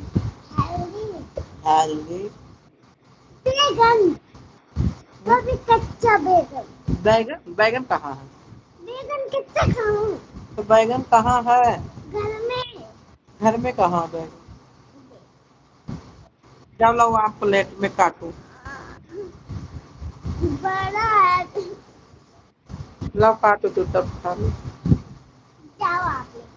हेल्दी बैगन, वो भी कच्चा बैगन। बैगन, बैगन कहाँ है? बैगन कितना खाऊं? तो बैगन कहाँ है? घर में। घर में कहाँ बैगन? जाओ लाओ आप प्लेट में काटो। बड़ा है। लाओ काटो तो तब खा लो। जाओ आप लेके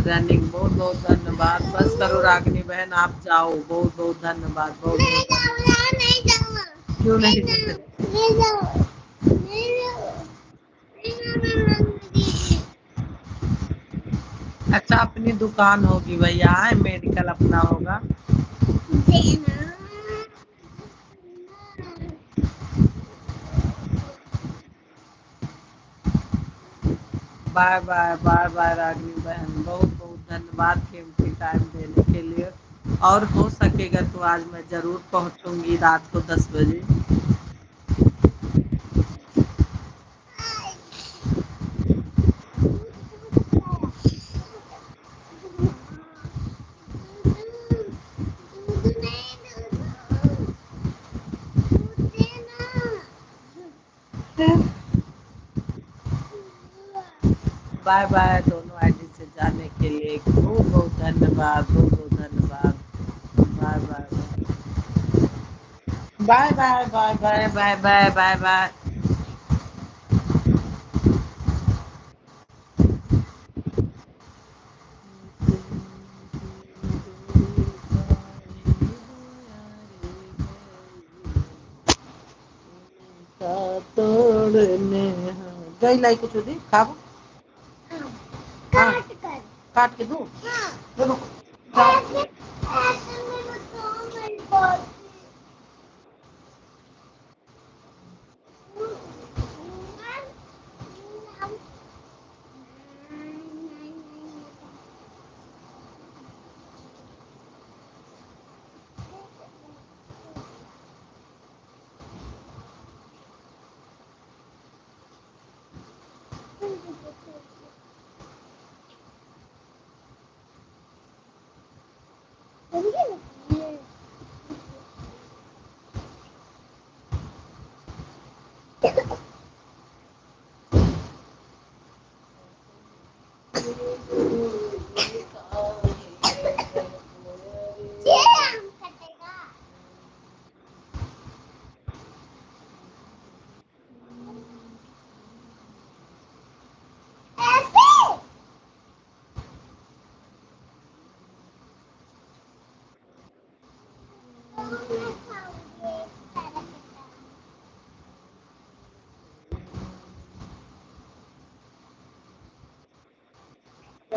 रनिंग, बहुत बहुत धन्यवाद, बस करो रागनी बहन, आप जाओ, बहुत बहुत धन्यवाद, बहुत आओ। नहीं बहुत जाऊँ धन्यवाद। यार, नहीं जाऊँ। क्यों नहीं? नहीं जाऊँ। नहीं जाऊँ। नहीं जाऊँ दीदी। अच्छा अपनी दुकान होगी भैया, मेडिकल अपना होगा। देना। बाय बाय बाय बाय रागनी बहन, बहुत बहुत धन्यवाद कीमती टाइम देने के लिए, और हो सकेगा तो आज मैं जरूर पहुंचूंगी रात को 10 बजे। दूध नहीं, दूध। दूध देना। बाय बाय, दोनों आईडी से जाने के लिए बहुत बहुत धन्यवाद, बहुत बहुत धन्यवाद। Bye bye bye bye bye bye bye bye bye bye. तोड़ने गई लाई कुछ दी खाबो। हाँ काट कर। काट के दो। हाँ। देखो ऐसे ऐसे मेरे को 2 मिनट बोल।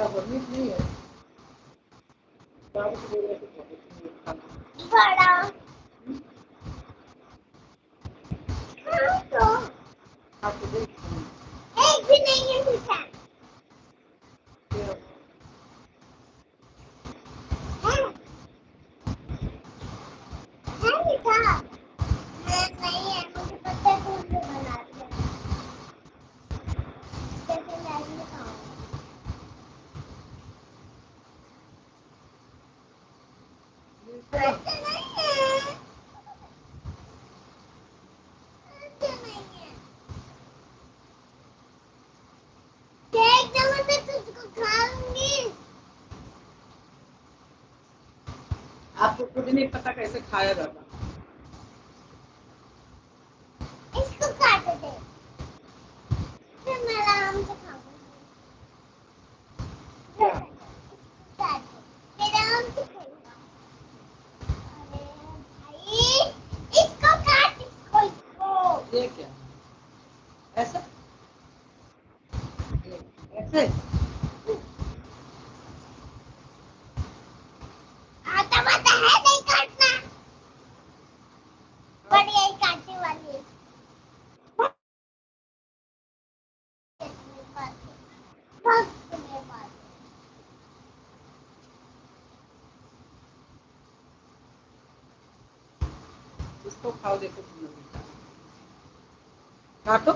बराबर नहीं है। बाबू को बोला तो बहुत नहीं खाना। बड़ा हाँ तो आपको देखिए एक भी नहीं है मीठा है मीठा नहीं है मुझे पता है कौन से बनाते हैं जैसे मैगी खाऊंगी ऐसे नहीं है ऐसे नहीं है देख ना मैं तुझको खाऊंगी आपको खुद नहीं पता कैसे खाया जाता। इसको काट दे फिर मैं आराम से खाऊंगी क्या? काट दे फिर आराम से खाऊंगा अरे भाई इसको काट इसको ये क्या? ऐसे ऐसे आता वाता है नहीं काटना बढ़िया ही काटने वाली है बस तुम्हें बात इसको खाओ, देखो कितना मीठा है। काटो।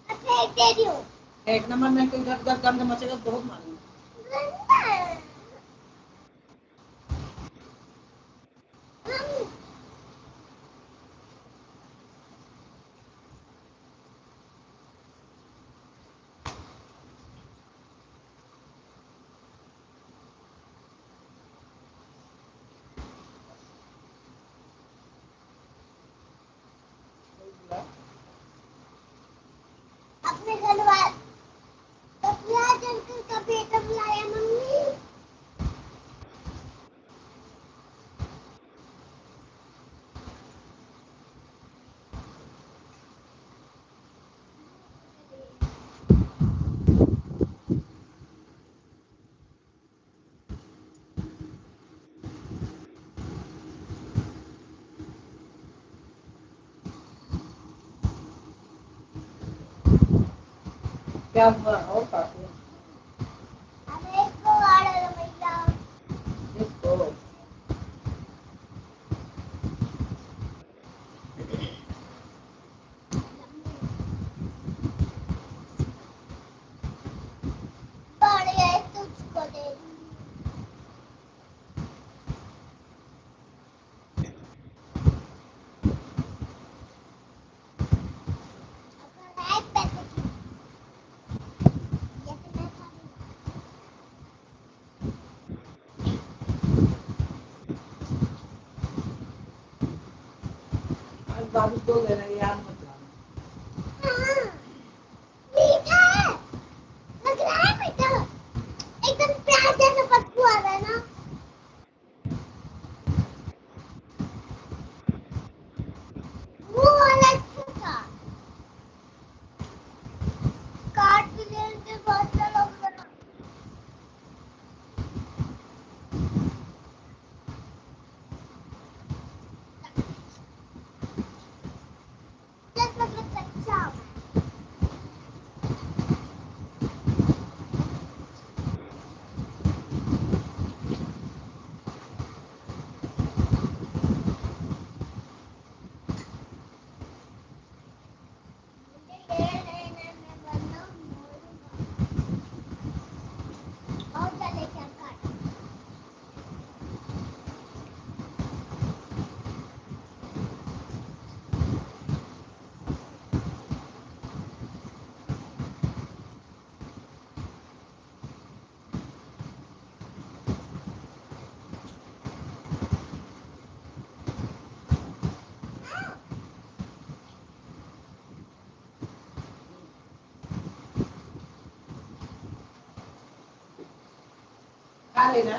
फेंक दे रही हूँ एक नंबर में तो इधर उधर गंद मचेगा, बहुत मारेंगे। गंदा है हम अपने घर वाले कपिया जंकल का बेटा बुलाया मम्मी क्या हुआ? और काटो अरे इसको आड़ा भैया इसको। बढ़िया है तुझको दे दूंगी अगर है पैसे की ये तो मैं खा लूंगी आज बाबू को लेना, याद मत दिलाना। हाँ मीठा है लग रहा है मीठा एकदम प्याज जैसा बदबू आ रहा है ना वो वाला अच्छा था काट भी लेते बहुत सारा लोग बना जैसा मतलब कच्चा मुझे ये लेना मैं बनना और चले क्या काट खा लेना।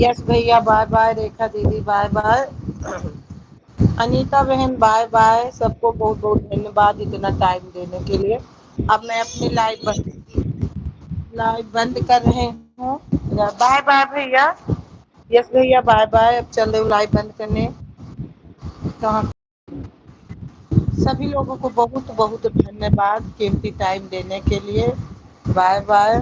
यस भैया बाय बाय, रेखा दीदी बाय बाय, अनीता बहन बाय बाय, सबको बहुत बहुत धन्यवाद इतना टाइम देने के लिए। अब मैं अपनी लाइव बंद कर रहे हूँ। बाय बाय भैया, यस भैया बाय बाय, अब चल रहे हूँ लाइव बंद करने। तो सभी लोगों को बहुत बहुत धन्यवाद कीमती टाइम देने के लिए। Bye bye.